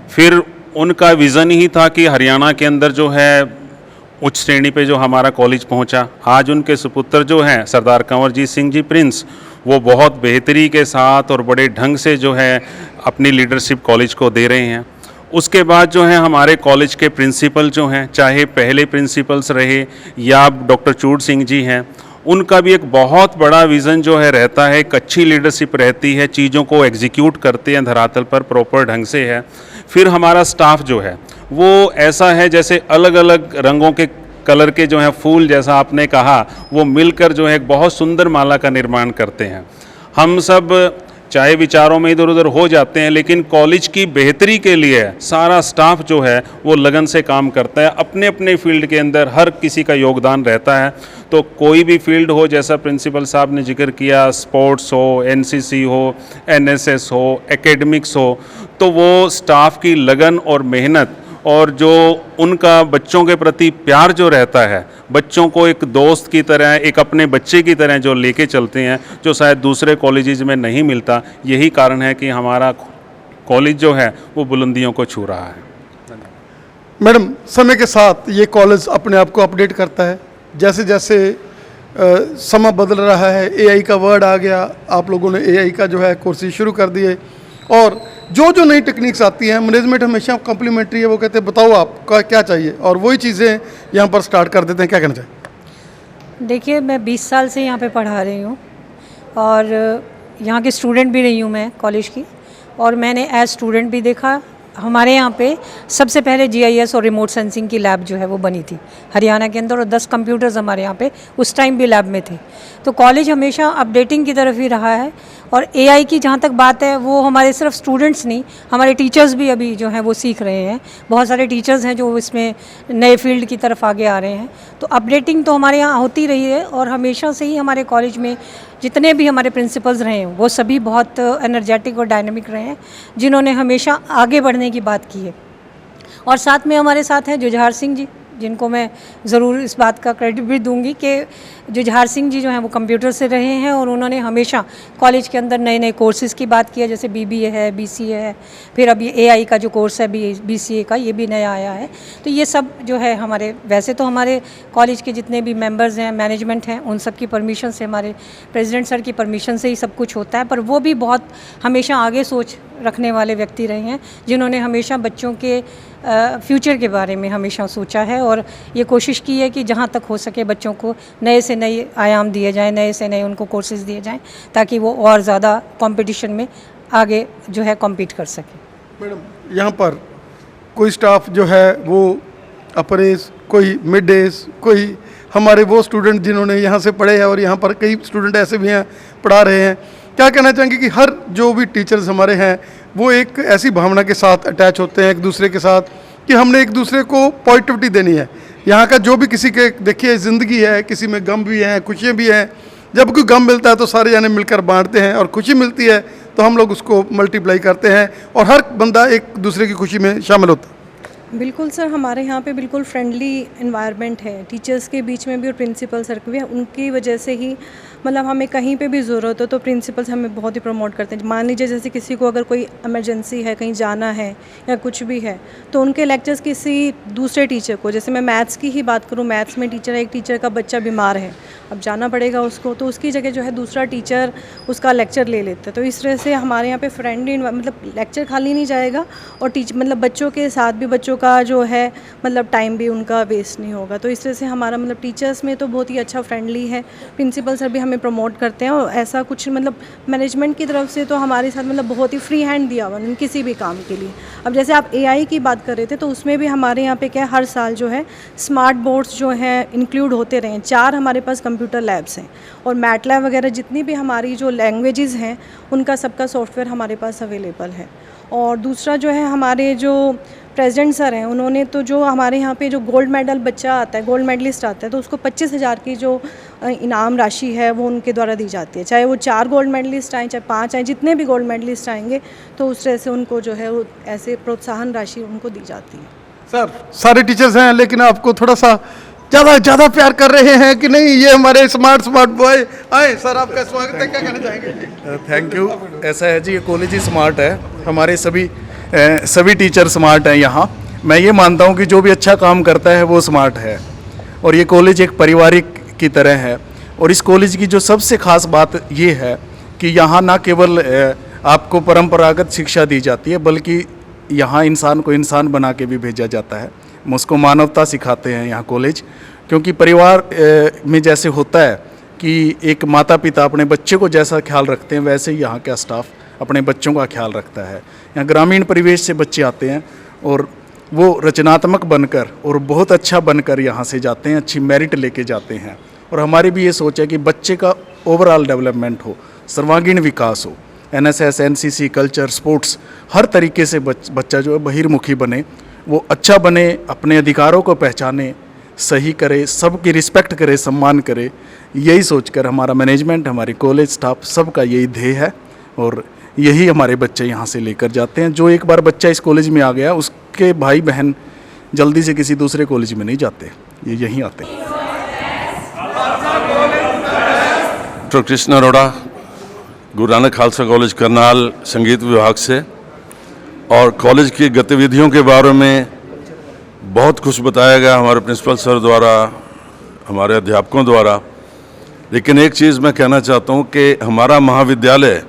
फिर उनका विज़न ही था कि हरियाणा के अंदर जो है उच्च श्रेणी पे जो हमारा कॉलेज पहुंचा। आज उनके सुपुत्र जो हैं सरदार कंवरजीत सिंह जी प्रिंस, वो बहुत बेहतरी के साथ और बड़े ढंग से जो है अपनी लीडरशिप कॉलेज को दे रहे हैं। उसके बाद जो है हमारे कॉलेज के प्रिंसिपल जो हैं, चाहे पहले प्रिंसिपल्स रहे या डॉक्टर चूड़ सिंह जी हैं, उनका भी एक बहुत बड़ा विज़न जो है रहता है, एक अच्छी लीडरशिप रहती है, चीज़ों को एग्जीक्यूट करते हैं धरातल पर प्रॉपर ढंग से है। फिर हमारा स्टाफ जो है वो ऐसा है जैसे अलग अलग रंगों के कलर के जो है फूल, जैसा आपने कहा, वो मिलकर जो है एक बहुत सुंदर माला का निर्माण करते हैं। हम सब चाहे विचारों में इधर उधर हो जाते हैं, लेकिन कॉलेज की बेहतरी के लिए सारा स्टाफ जो है वो लगन से काम करता है। अपने अपने फील्ड के अंदर हर किसी का योगदान रहता है। तो कोई भी फील्ड हो, जैसा प्रिंसिपल साहब ने जिक्र किया, स्पोर्ट्स हो, NCC हो, NSS हो, एकेडमिक्स हो, तो वो स्टाफ की लगन और मेहनत और जो उनका बच्चों के प्रति प्यार जो रहता है, बच्चों को एक दोस्त की तरह, एक अपने बच्चे की तरह जो लेके चलते हैं, जो शायद दूसरे कॉलेजेस में नहीं मिलता, यही कारण है कि हमारा कॉलेज जो है वो बुलंदियों को छू रहा है।
मैडम, समय के साथ ये कॉलेज अपने आप को अपडेट करता है, जैसे जैसे समय बदल रहा है, AI का वर्ड आ गया, आप लोगों ने AI का जो है कोर्सेज शुरू कर दिए, और जो जो नई टेक्निक्स आती हैं, मैनेजमेंट हमेशा कॉम्प्लीमेंट्री है, वो कहते हैं बताओ आपका क्या चाहिए, और वही चीज़ें यहाँ पर स्टार्ट कर देते हैं। क्या कहना चाहिए?
देखिए, मैं 20 साल से यहाँ पे पढ़ा रही हूँ और यहाँ की स्टूडेंट भी रही हूँ मैं कॉलेज की, और मैंने एज स्टूडेंट भी देखा। हमारे यहाँ पे सबसे पहले GIS और रिमोट सेंसिंग की लैब जो है वो बनी थी हरियाणा के अंदर, और 10 कंप्यूटर्स हमारे यहाँ पे उस टाइम भी लैब में थे। तो कॉलेज हमेशा अपडेटिंग की तरफ ही रहा है। और AI की जहाँ तक बात है, वो हमारे सिर्फ स्टूडेंट्स नहीं, हमारे टीचर्स भी अभी जो हैं वो सीख रहे हैं। बहुत सारे टीचर्स हैं जो इसमें नए फील्ड की तरफ आगे आ रहे हैं। तो अपडेटिंग तो हमारे यहाँ होती रही है, और हमेशा से ही हमारे कॉलेज में जितने भी हमारे प्रिंसिपल्स रहे हैं वो सभी बहुत एनर्जेटिक और डायनामिक रहे हैं, जिन्होंने हमेशा आगे बढ़ने की बात की है। और साथ में हमारे साथ हैं जुझार सिंह जी, जिनको मैं ज़रूर इस बात का क्रेडिट भी दूंगी कि जुझार सिंह जी जो हैं वो कंप्यूटर से रहे हैं और उन्होंने हमेशा कॉलेज के अंदर नए नए कोर्सेज़ की बात की है, जैसे BBA है, BCA है, फिर अब ये AI का जो कोर्स है BCA का, ये भी नया आया है। तो ये सब जो है हमारे, वैसे तो हमारे कॉलेज के जितने भी मेंबर्स हैं, मैनेजमेंट हैं, उन सब की परमिशन से, हमारे प्रेसिडेंट सर की परमिशन से ही सब कुछ होता है, पर वो भी बहुत हमेशा आगे सोच रखने वाले व्यक्ति रहे हैं, जिन्होंने हमेशा बच्चों के फ्यूचर के बारे में हमेशा सोचा है और ये कोशिश की है कि जहाँ तक हो सके बच्चों को नए से नए आयाम दिए जाएं, नए से नए उनको कोर्सेज दिए जाएं, ताकि वो और ज़्यादा कंपटीशन में आगे जो है कॉम्पीट कर सकें।
मैडम, यहाँ पर कोई स्टाफ जो है वो अपर एज, कोई मिड एज, कोई हमारे वो स्टूडेंट जिन्होंने यहाँ से पढ़े हैं और यहाँ पर कई स्टूडेंट ऐसे भी हैं पढ़ा रहे हैं, क्या कहना चाहेंगे कि हर जो भी टीचर्स हमारे हैं वो एक ऐसी भावना के साथ अटैच होते हैं एक दूसरे के साथ कि हमने एक दूसरे को पॉजिटिविटी देनी है। यहाँ का जो भी किसी के देखिए ज़िंदगी है, किसी में गम भी हैं, खुशियाँ भी हैं। जब कोई गम मिलता है तो सारे जाने मिलकर बांटते हैं और खुशी मिलती है तो हम लोग उसको मल्टीप्लाई करते हैं और हर बंदा एक दूसरे की खुशी में शामिल होता है।
बिल्कुल सर, हमारे यहाँ पे बिल्कुल फ्रेंडली इन्वायरमेंट है टीचर्स के बीच में भी और प्रिंसिपल सर के भी। उनकी वजह से ही मतलब हमें कहीं पे भी ज़रूरत हो तो प्रिंसिपल्स हमें बहुत ही प्रमोट करते हैं। मान लीजिए जैसे किसी को अगर कोई इमरजेंसी है, कहीं जाना है या कुछ भी है, तो उनके लेक्चर्स किसी दूसरे टीचर को, जैसे मैं मैथ्स की ही बात करूँ, मैथ्स में टीचर है, एक टीचर का बच्चा बीमार है, अब जाना पड़ेगा उसको, तो उसकी जगह जो है दूसरा टीचर उसका लेक्चर ले लेता है। तो इस तरह से हमारे यहाँ पे फ्रेंडली मतलब लेक्चर खाली नहीं जाएगा और मतलब बच्चों के साथ भी बच्चों का जो है मतलब टाइम भी उनका वेस्ट नहीं होगा। तो इस तरह से हमारा मतलब टीचर्स में तो बहुत ही अच्छा फ्रेंडली है। प्रिंसिपल सर भी हमें प्रमोट करते हैं और ऐसा कुछ मतलब मैनेजमेंट की तरफ से तो हमारे साथ मतलब बहुत ही फ्री हैंड दिया हुआ किसी भी काम के लिए। अब जैसे आप AI की बात कर रहे थे तो उसमें भी हमारे यहाँ पे क्या है, हर साल जो है स्मार्ट बोर्ड्स जो हैं इंक्लूड होते रहे हैं। 4 हमारे पास कंप्यूटर लैब्स हैं और मैटलैब वगैरह जितनी भी हमारी जो लैंग्वेजेस हैं उनका सबका सॉफ्टवेयर हमारे पास अवेलेबल है। और दूसरा जो है हमारे जो प्रेसिडेंट सर हैं उन्होंने तो जो हमारे यहाँ पे जो गोल्ड मेडल बच्चा आता है, गोल्ड मेडलिस्ट आता है, तो उसको 25,000 की जो इनाम राशि है वो उनके द्वारा दी जाती है। चाहे वो 4 गोल्ड मेडलिस्ट आएँ, चाहे 5 आएँ, जितने भी गोल्ड मेडलिस्ट आएंगे तो उस तरह से उनको जो है वो ऐसे प्रोत्साहन राशि उनको दी जाती है।
सर, सारे टीचर्स हैं लेकिन आपको थोड़ा सा ज़्यादा प्यार कर रहे हैं कि नहीं? ये हमारे स्मार्ट बॉय आए। सर, आपका स्वागत है, क्या कहना चाहेंगे?
Thank you. ऐसा है जी, ये कॉलेज ही स्मार्ट है, हमारे सभी टीचर स्मार्ट हैं यहाँ। मैं ये मानता हूँ कि जो भी अच्छा काम करता है वो स्मार्ट है और ये कॉलेज एक पारिवारिक की तरह है। और इस कॉलेज की जो सबसे ख़ास बात ये है कि यहाँ ना केवल आपको परंपरागत शिक्षा दी जाती है बल्कि यहाँ इंसान को इंसान बना के भी भेजा जाता है। उसको मानवता सिखाते हैं यहाँ कॉलेज, क्योंकि परिवार में जैसे होता है कि एक माता पिता अपने बच्चे को जैसा ख्याल रखते हैं वैसे ही यहाँ का स्टाफ अपने बच्चों का ख्याल रखता है। यहाँ ग्रामीण परिवेश से बच्चे आते हैं और वो रचनात्मक बनकर और बहुत अच्छा बनकर यहाँ से जाते हैं, अच्छी मेरिट लेके जाते हैं। और हमारी भी ये सोच है कि बच्चे का ओवरऑल डेवलपमेंट हो, सर्वांगीण विकास हो, NSS, NCC, कल्चर, स्पोर्ट्स, हर तरीके से बच्चा जो है बहिर्मुखी बने, वो अच्छा बने, अपने अधिकारों को पहचाने, सही करे, सबकी रिस्पेक्ट करे, सम्मान करे। यही सोचकर हमारा मैनेजमेंट, हमारी कॉलेज स्टाफ सबका यही ध्येय है और यही हमारे बच्चे यहाँ से लेकर जाते हैं। जो एक बार बच्चा इस कॉलेज में आ गया उसके भाई बहन जल्दी से किसी दूसरे कॉलेज में नहीं जाते, ये यहीं आते हैं।
डॉक्टर कृष्ण अरोड़ा, गुरु नानक खालसा कॉलेज करनाल संगीत विभाग से, और कॉलेज की गतिविधियों के बारे में बहुत कुछ बताया गया हमारे प्रिंसिपल सर द्वारा, हमारे अध्यापकों द्वारा। लेकिन एक चीज़ मैं कहना चाहता हूँ कि हमारा महाविद्यालय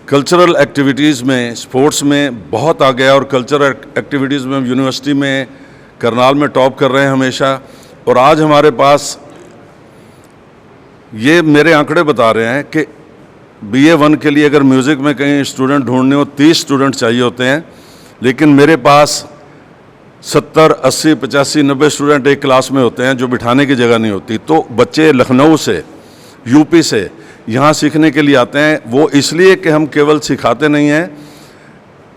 कल्चरल एक्टिविटीज़ में, स्पोर्ट्स में बहुत आ गया और कल्चरल एक्टिविटीज़ में यूनिवर्सिटी में करनाल में टॉप कर रहे हैं हमेशा। और आज हमारे पास ये मेरे आंकड़े बता रहे हैं कि BA 1 के लिए अगर म्यूज़िक में कहीं स्टूडेंट ढूंढने हो 30 स्टूडेंट चाहिए होते हैं, लेकिन मेरे पास 70, 80, 85, 90 स्टूडेंट एक क्लास में होते हैं जो बिठाने की जगह नहीं होती। तो बच्चे लखनऊ से, यूपी से यहाँ सीखने के लिए आते हैं। वो इसलिए कि हम केवल सिखाते नहीं हैं,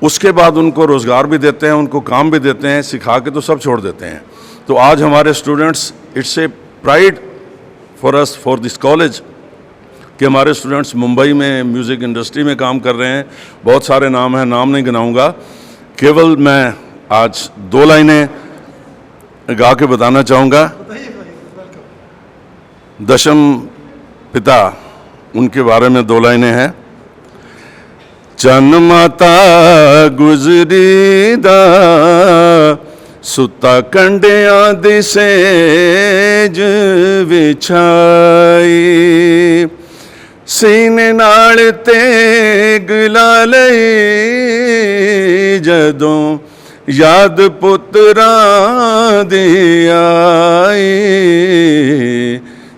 उसके बाद उनको रोज़गार भी देते हैं, उनको काम भी देते हैं, सिखा के तो सब छोड़ देते हैं। तो आज हमारे students, it's a pride for us, for this college, कि हमारे स्टूडेंट्स मुंबई में म्यूज़िक इंडस्ट्री में काम कर रहे हैं। बहुत सारे नाम हैं, नाम नहीं गिनाऊंगा, केवल मैं आज 2 लाइनें गा के बताना चाहूँगा। दशम पिता उनके बारे में 2 लाइनें हैं। चन माता गुजरी दा सुता कंडियां दी सेज विछाई, सीने नाल तेग ला लई जदों याद पुत्रां दी आई।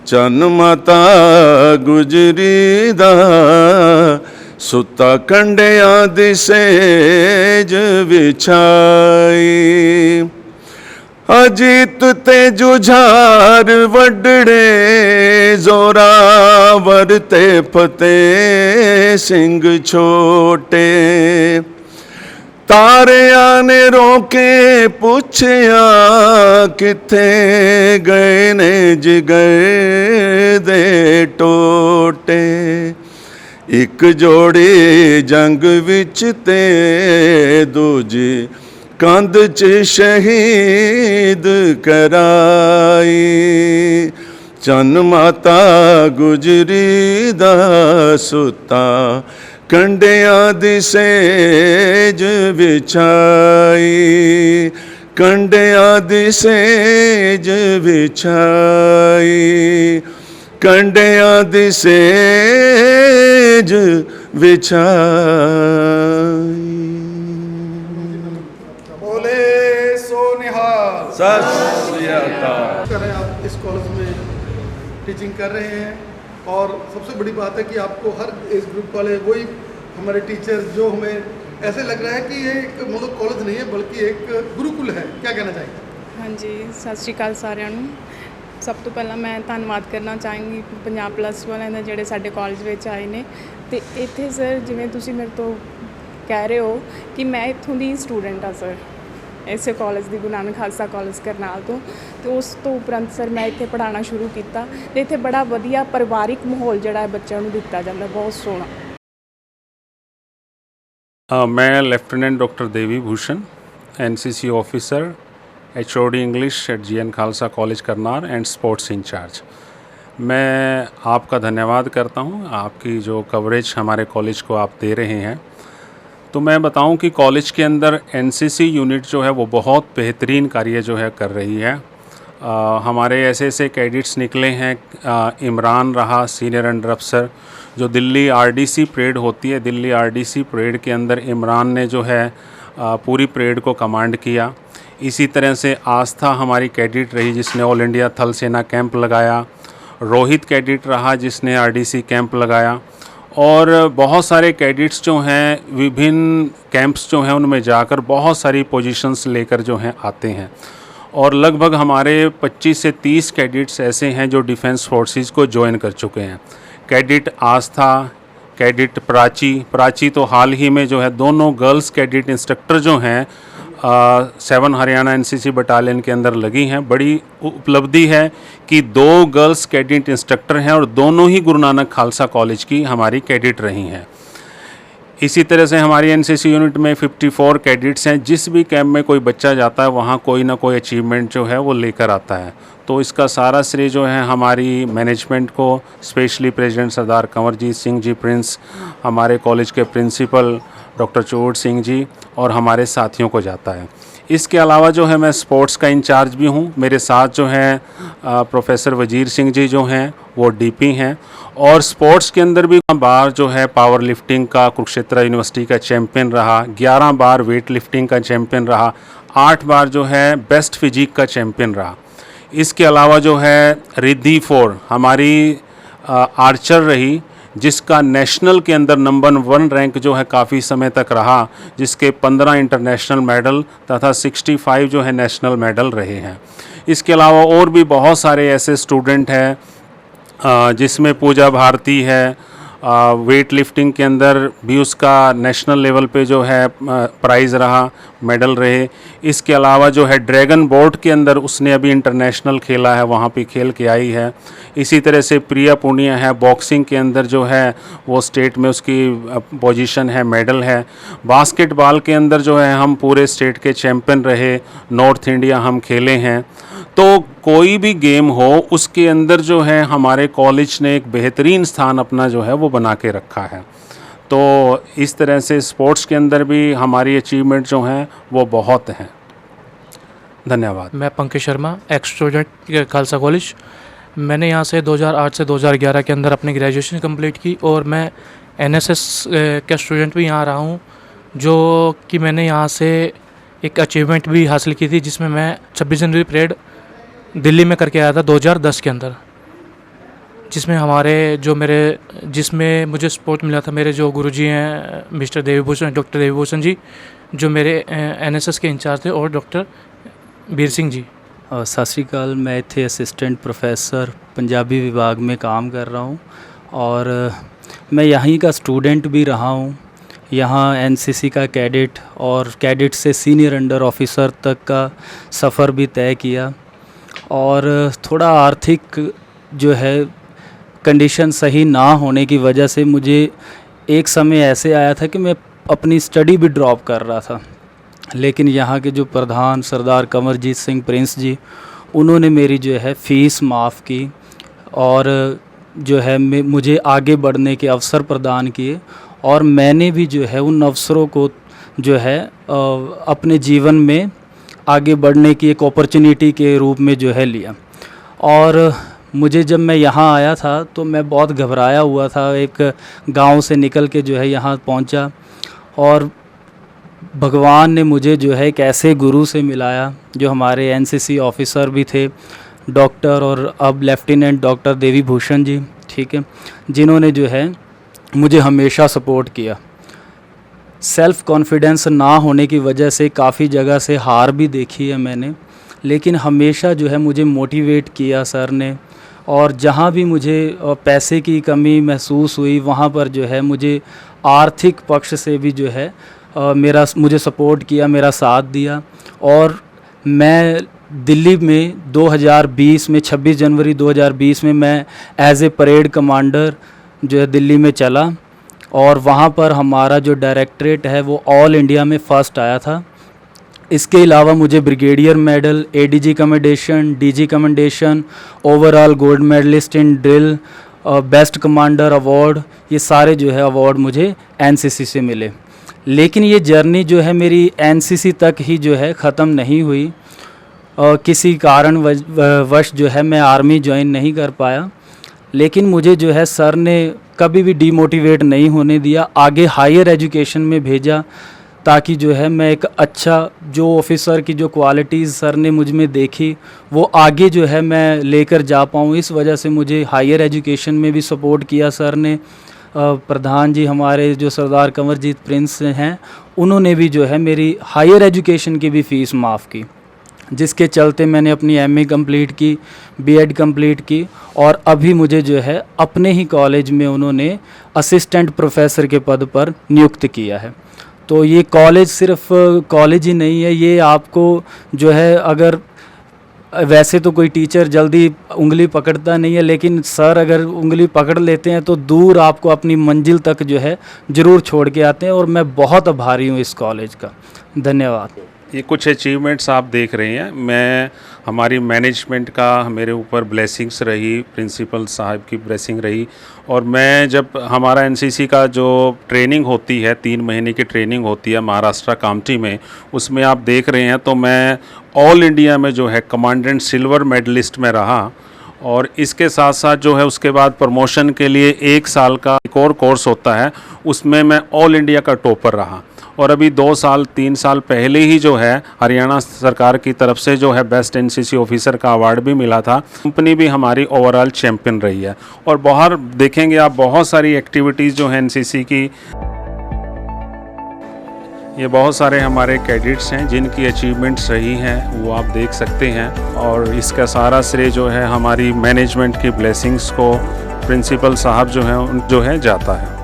चन माता गुजरी दा सुता कंडियां दी सेज विछाई, अजीत ते जुझार वडड़े जोरावर ते फतेह सिंह छोटे, तारिया ने रोके पुछया किथे गए ने जिगर दे टोटे, एक जोड़ी जंग विच ते दूजी कंध च शहीद कराई। चन माता गुजरी दा सुता कंडियां दी सेज विछाई, कंडियां दी सेज विछाई, कंडियां दी सेज विछाई।
बोले सो निहाल।
सत श्री अकाल।
करें आप इस कॉलेज में टीचिंग कर रहे हैं और सबसे बड़ी बात है कि आपको हर एज ग्रुप वाले वही हमारे टीचर्स जो हमें ऐसे लग रहा है कि ये एक मतलब कॉलेज नहीं है बल्कि एक गुरुकुल है, क्या कहना चाहेंगे?
हाँ जी, सत श्री अकाल सारिਆਂ ਨੂੰ। ਸਭ ਤੋਂ ਪਹਿਲਾਂ ਮੈਂ ਧੰਨਵਾਦ ਕਰਨਾ ਚਾਹਾਂਗੀ ਪੰਜਾਬ ਪਲੱਸ ਵਾਲਿਆਂ ਦਾ ਜਿਹੜੇ ਸਾਡੇ ਕਾਲਜ ਵਿੱਚ ਆਏ ਨੇ। ਤੇ ਇੱਥੇ ਸਰ ਜਿਵੇਂ ਤੁਸੀਂ ਮੇਰੇ ਤੋਂ ਕਹਿ ਰਹੇ ਹੋ ਕਿ ਮੈਂ ਇੱਥੋਂ ਦੀ ਸਟੂਡੈਂਟ ਆ ਸਰ, ਇਸੇ ਕਾਲਜ ਦੀ ਗੁਰੂ ਨਾਨਕ ਖਾਲਸਾ ਕਾਲਜ ਕਰਨਾਲ ਤੋਂ। ਤੇ ਉਸ ਤੋਂ ਉਪਰੰਤ ਸਰ ਮੈਂ ਇੱਥੇ ਪੜ੍ਹਾਉਣਾ ਸ਼ੁਰੂ ਕੀਤਾ ਤੇ ਇੱਥੇ ਬੜਾ ਵਧੀਆ ਪਰਿਵਾਰਿਕ ਮਾਹੌਲ ਜਿਹੜਾ ਹੈ ਬੱਚਿਆਂ ਨੂੰ ਦਿੱਤਾ ਜਾਂਦਾ, ਬਹੁਤ ਸੋਹਣਾ।
मैं lieutenant doctor Devi Bhushan, NCC officer, HOD English at GN Khalsa college Karnal and sports incharge. मैं आपका धन्यवाद करता हूं, आपकी जो कवरेज हमारे कॉलेज को आप दे रहे हैं। तो मैं बताऊं कि कॉलेज के अंदर एनसीसी यूनिट जो है वो बहुत बेहतरीन कार्य जो है कर रही है। हमारे ऐसे कैडेट्स निकले हैं, इमरान रहा सीनियर अंडर अफसर, जो दिल्ली RDC परेड होती है, दिल्ली RDC परेड के अंदर इमरान ने जो है पूरी परेड को कमांड किया। इसी तरह से आस्था हमारी कैडेट रही जिसने ऑल इंडिया थल सेना कैंप लगाया, रोहित कैडेट रहा जिसने RDC कैंप लगाया, और बहुत सारे कैडेट्स जो हैं विभिन्न कैंप्स जो हैं उनमें जाकर बहुत सारी पोजीशंस लेकर जो हैं आते हैं। और लगभग हमारे 25 से 30 कैडेट्स ऐसे हैं जो डिफेंस फोर्सेस को ज्वाइन कर चुके हैं। कैडेट आस्था, कैडेट प्राची तो हाल ही में जो है दोनों गर्ल्स कैडेट इंस्ट्रक्टर जो हैं 7 हरियाणा NCC बटालियन के अंदर लगी हैं। बड़ी उपलब्धि है कि 2 गर्ल्स कैडेट इंस्ट्रक्टर हैं और दोनों ही गुरु नानक खालसा कॉलेज की हमारी कैडेट रही हैं। इसी तरह से हमारी एनसीसी यूनिट में 54 कैडेट्स हैं। जिस भी कैंप में कोई बच्चा जाता है वहाँ कोई ना कोई अचीवमेंट जो है वो लेकर आता है। तो इसका सारा श्रेय जो है हमारी मैनेजमेंट को, स्पेशली प्रेसिडेंट सरदार कंवरजीत सिंह जी प्रिंस, हमारे कॉलेज के प्रिंसिपल डॉक्टर चोट सिंह जी और हमारे साथियों को जाता है। इसके अलावा जो है मैं स्पोर्ट्स का इंचार्ज भी हूँ। मेरे साथ जो हैं प्रोफेसर वजीर सिंह जी जो हैं वो DP हैं, और स्पोर्ट्स के अंदर भी बार जो है पावर लिफ्टिंग का कुरुक्षेत्र यूनिवर्सिटी का चैम्पियन रहा, 11 बार वेट लिफ्टिंग का चैम्पियन रहा, 8 बार जो है बेस्ट फिजिक का चैम्पियन रहा। इसके अलावा जो है रिद्धि 4 हमारी आर्चर रही जिसका नेशनल के अंदर नंबर 1 रैंक जो है काफ़ी समय तक रहा, जिसके 15 इंटरनेशनल मेडल तथा 65 जो है नेशनल मेडल रहे हैं। इसके अलावा और भी बहुत सारे ऐसे स्टूडेंट हैं जिसमें पूजा भारती है वेट लिफ्टिंग के अंदर भी उसका नेशनल लेवल पे जो है प्राइज़ रहा, मेडल रहे। इसके अलावा जो है ड्रैगन बोट के अंदर उसने अभी इंटरनेशनल खेला है, वहाँ पे खेल के आई है। इसी तरह से प्रिया पुनिया है, बॉक्सिंग के अंदर जो है वो स्टेट में उसकी पोजीशन है, मेडल है। बास्केटबॉल के अंदर जो है हम पूरे स्टेट के चैम्पियन रहे, नॉर्थ इंडिया हम खेले हैं। तो कोई भी गेम हो उसके अंदर जो है हमारे कॉलेज ने एक बेहतरीन स्थान अपना जो है वो बना के रखा है। तो इस तरह से स्पोर्ट्स के अंदर भी हमारी अचीवमेंट जो हैं वो बहुत हैं। धन्यवाद।
मैं Pankaj Sharma, x student Khalsa college. मैंने यहाँ से 2008 से 2011 के अंदर अपनी ग्रेजुएशन कंप्लीट की और मैं एनएसएस का स्टूडेंट भी यहाँ रहा हूँ, जो कि मैंने यहाँ से एक अचीवमेंट भी हासिल की थी, जिसमें मैं 26 जनवरी परेड दिल्ली में करके आया था 2010 के अंदर, जिसमें मुझे सपोर्ट मिला था। मेरे जो गुरुजी हैं मिस्टर देवीभूषण, डॉक्टर देवीभूषण जी, जो मेरे एनएसएस के इंचार्ज थे, और डॉक्टर बीर सिंह जी।
सत श्री अकाल। मैं इत्थे असिस्टेंट प्रोफेसर पंजाबी विभाग में काम कर रहा हूँ और मैं यहीं का स्टूडेंट भी रहा हूँ। यहाँ एनसीसी का कैडेट और कैडेट से सीनियर अंडर ऑफिसर तक का सफ़र भी तय किया। और थोड़ा आर्थिक जो है कंडीशन सही ना होने की वजह से मुझे एक समय ऐसे आया था कि मैं अपनी स्टडी भी ड्रॉप कर रहा था, लेकिन यहाँ के जो प्रधान सरदार कंवरजीत सिंह प्रिंस जी, उन्होंने मेरी जो है फ़ीस माफ़ की और जो है मुझे आगे बढ़ने के अवसर प्रदान किए। और मैंने भी जो है उन अवसरों को जो है अपने जीवन में आगे बढ़ने की एक अपॉर्चुनिटी के रूप में जो है लिया। और मुझे जब मैं यहाँ आया था तो मैं बहुत घबराया हुआ था, एक गांव से निकल के जो है यहाँ पहुँचा और भगवान ने मुझे जो है एक ऐसे गुरु से मिलाया जो हमारे एनसीसी ऑफिसर भी थे, डॉक्टर और अब लेफ्टिनेंट डॉक्टर देवीभूषण जी, ठीक है, जिन्होंने जो है मुझे हमेशा सपोर्ट किया। सेल्फ़ कॉन्फिडेंस ना होने की वजह से काफ़ी जगह से हार भी देखी है मैंने, लेकिन हमेशा जो है मुझे मोटिवेट किया सर ने। और जहाँ भी मुझे पैसे की कमी महसूस हुई वहाँ पर जो है मुझे आर्थिक पक्ष से भी जो है मुझे सपोर्ट किया, मेरा साथ दिया। और मैं दिल्ली में 2020 में 26 जनवरी 2020 में मैं एज ए परेड कमांडर जो है दिल्ली में चला और वहाँ पर हमारा जो डायरेक्टरेट है वो ऑल इंडिया में फ़र्स्ट आया था। इसके अलावा मुझे brigadier medal, ADG commendation, DG commendation, overall gold medallist in drill, best commander award, ये सारे जो है अवार्ड मुझे एनसीसी से मिले। लेकिन ये जर्नी जो है मेरी एनसीसी तक ही जो है ख़त्म नहीं हुई। किसी कारण वश जो है मैं आर्मी ज्वाइन नहीं कर पाया, लेकिन मुझे जो है सर ने कभी भी डीमोटिवेट नहीं होने दिया, आगे हायर एजुकेशन में भेजा ताकि जो है मैं एक अच्छा जो ऑफिसर की जो क्वालिटीज़ सर ने मुझ में देखी वो आगे जो है मैं लेकर जा पाऊँ। इस वजह से मुझे हायर एजुकेशन में भी सपोर्ट किया सर ने। प्रधान जी हमारे जो सरदार कंवरजीत प्रिंस हैं, उन्होंने भी जो है मेरी हायर एजुकेशन की भी फ़ीस माफ़ की, जिसके चलते मैंने अपनी एमए कंप्लीट की, बीएड कंप्लीट की और अभी मुझे जो है अपने ही कॉलेज में उन्होंने असिस्टेंट प्रोफेसर के पद पर नियुक्त किया है। तो ये कॉलेज सिर्फ कॉलेज ही नहीं है, ये आपको जो है अगर वैसे तो कोई टीचर जल्दी उंगली पकड़ता नहीं है, लेकिन सर अगर उंगली पकड़ लेते हैं तो दूर आपको अपनी मंजिल तक जो है ज़रूर छोड़ के आते हैं और मैं बहुत आभारी हूँ इस कॉलेज का। धन्यवाद।
ये कुछ अचीवमेंट्स आप देख रहे हैं। हमारी मैनेजमेंट का मेरे ऊपर ब्लेसिंग्स रही, प्रिंसिपल साहब की ब्लेसिंग रही। और मैं जब हमारा एनसीसी का जो ट्रेनिंग होती है, 3 महीने की ट्रेनिंग होती है महाराष्ट्र कामठी में, उसमें आप देख रहे हैं तो मैं ऑल इंडिया में जो है कमांडेंट सिल्वर मेडलिस्ट में रहा। और इसके साथ साथ जो है उसके बाद प्रमोशन के लिए 1 साल का एक और कोर्स होता है, उसमें मैं ऑल इंडिया का टॉपर रहा। और अभी 2 साल 3 साल पहले ही जो है हरियाणा सरकार की तरफ से जो है बेस्ट एनसीसी ऑफिसर का अवार्ड भी मिला था। कंपनी भी हमारी ओवरऑल चैंपियन रही है। और बाहर देखेंगे आप बहुत सारी एक्टिविटीज़ जो है एनसीसी की, ये बहुत सारे हमारे कैडेट्स हैं जिनकी अचीवमेंट्स रही हैं, वो आप देख सकते हैं। और इसका सारा श्रेय जो है हमारी मैनेजमेंट की ब्लेसिंग्स को, प्रिंसिपल साहब जो हैं उन जो है जाता है।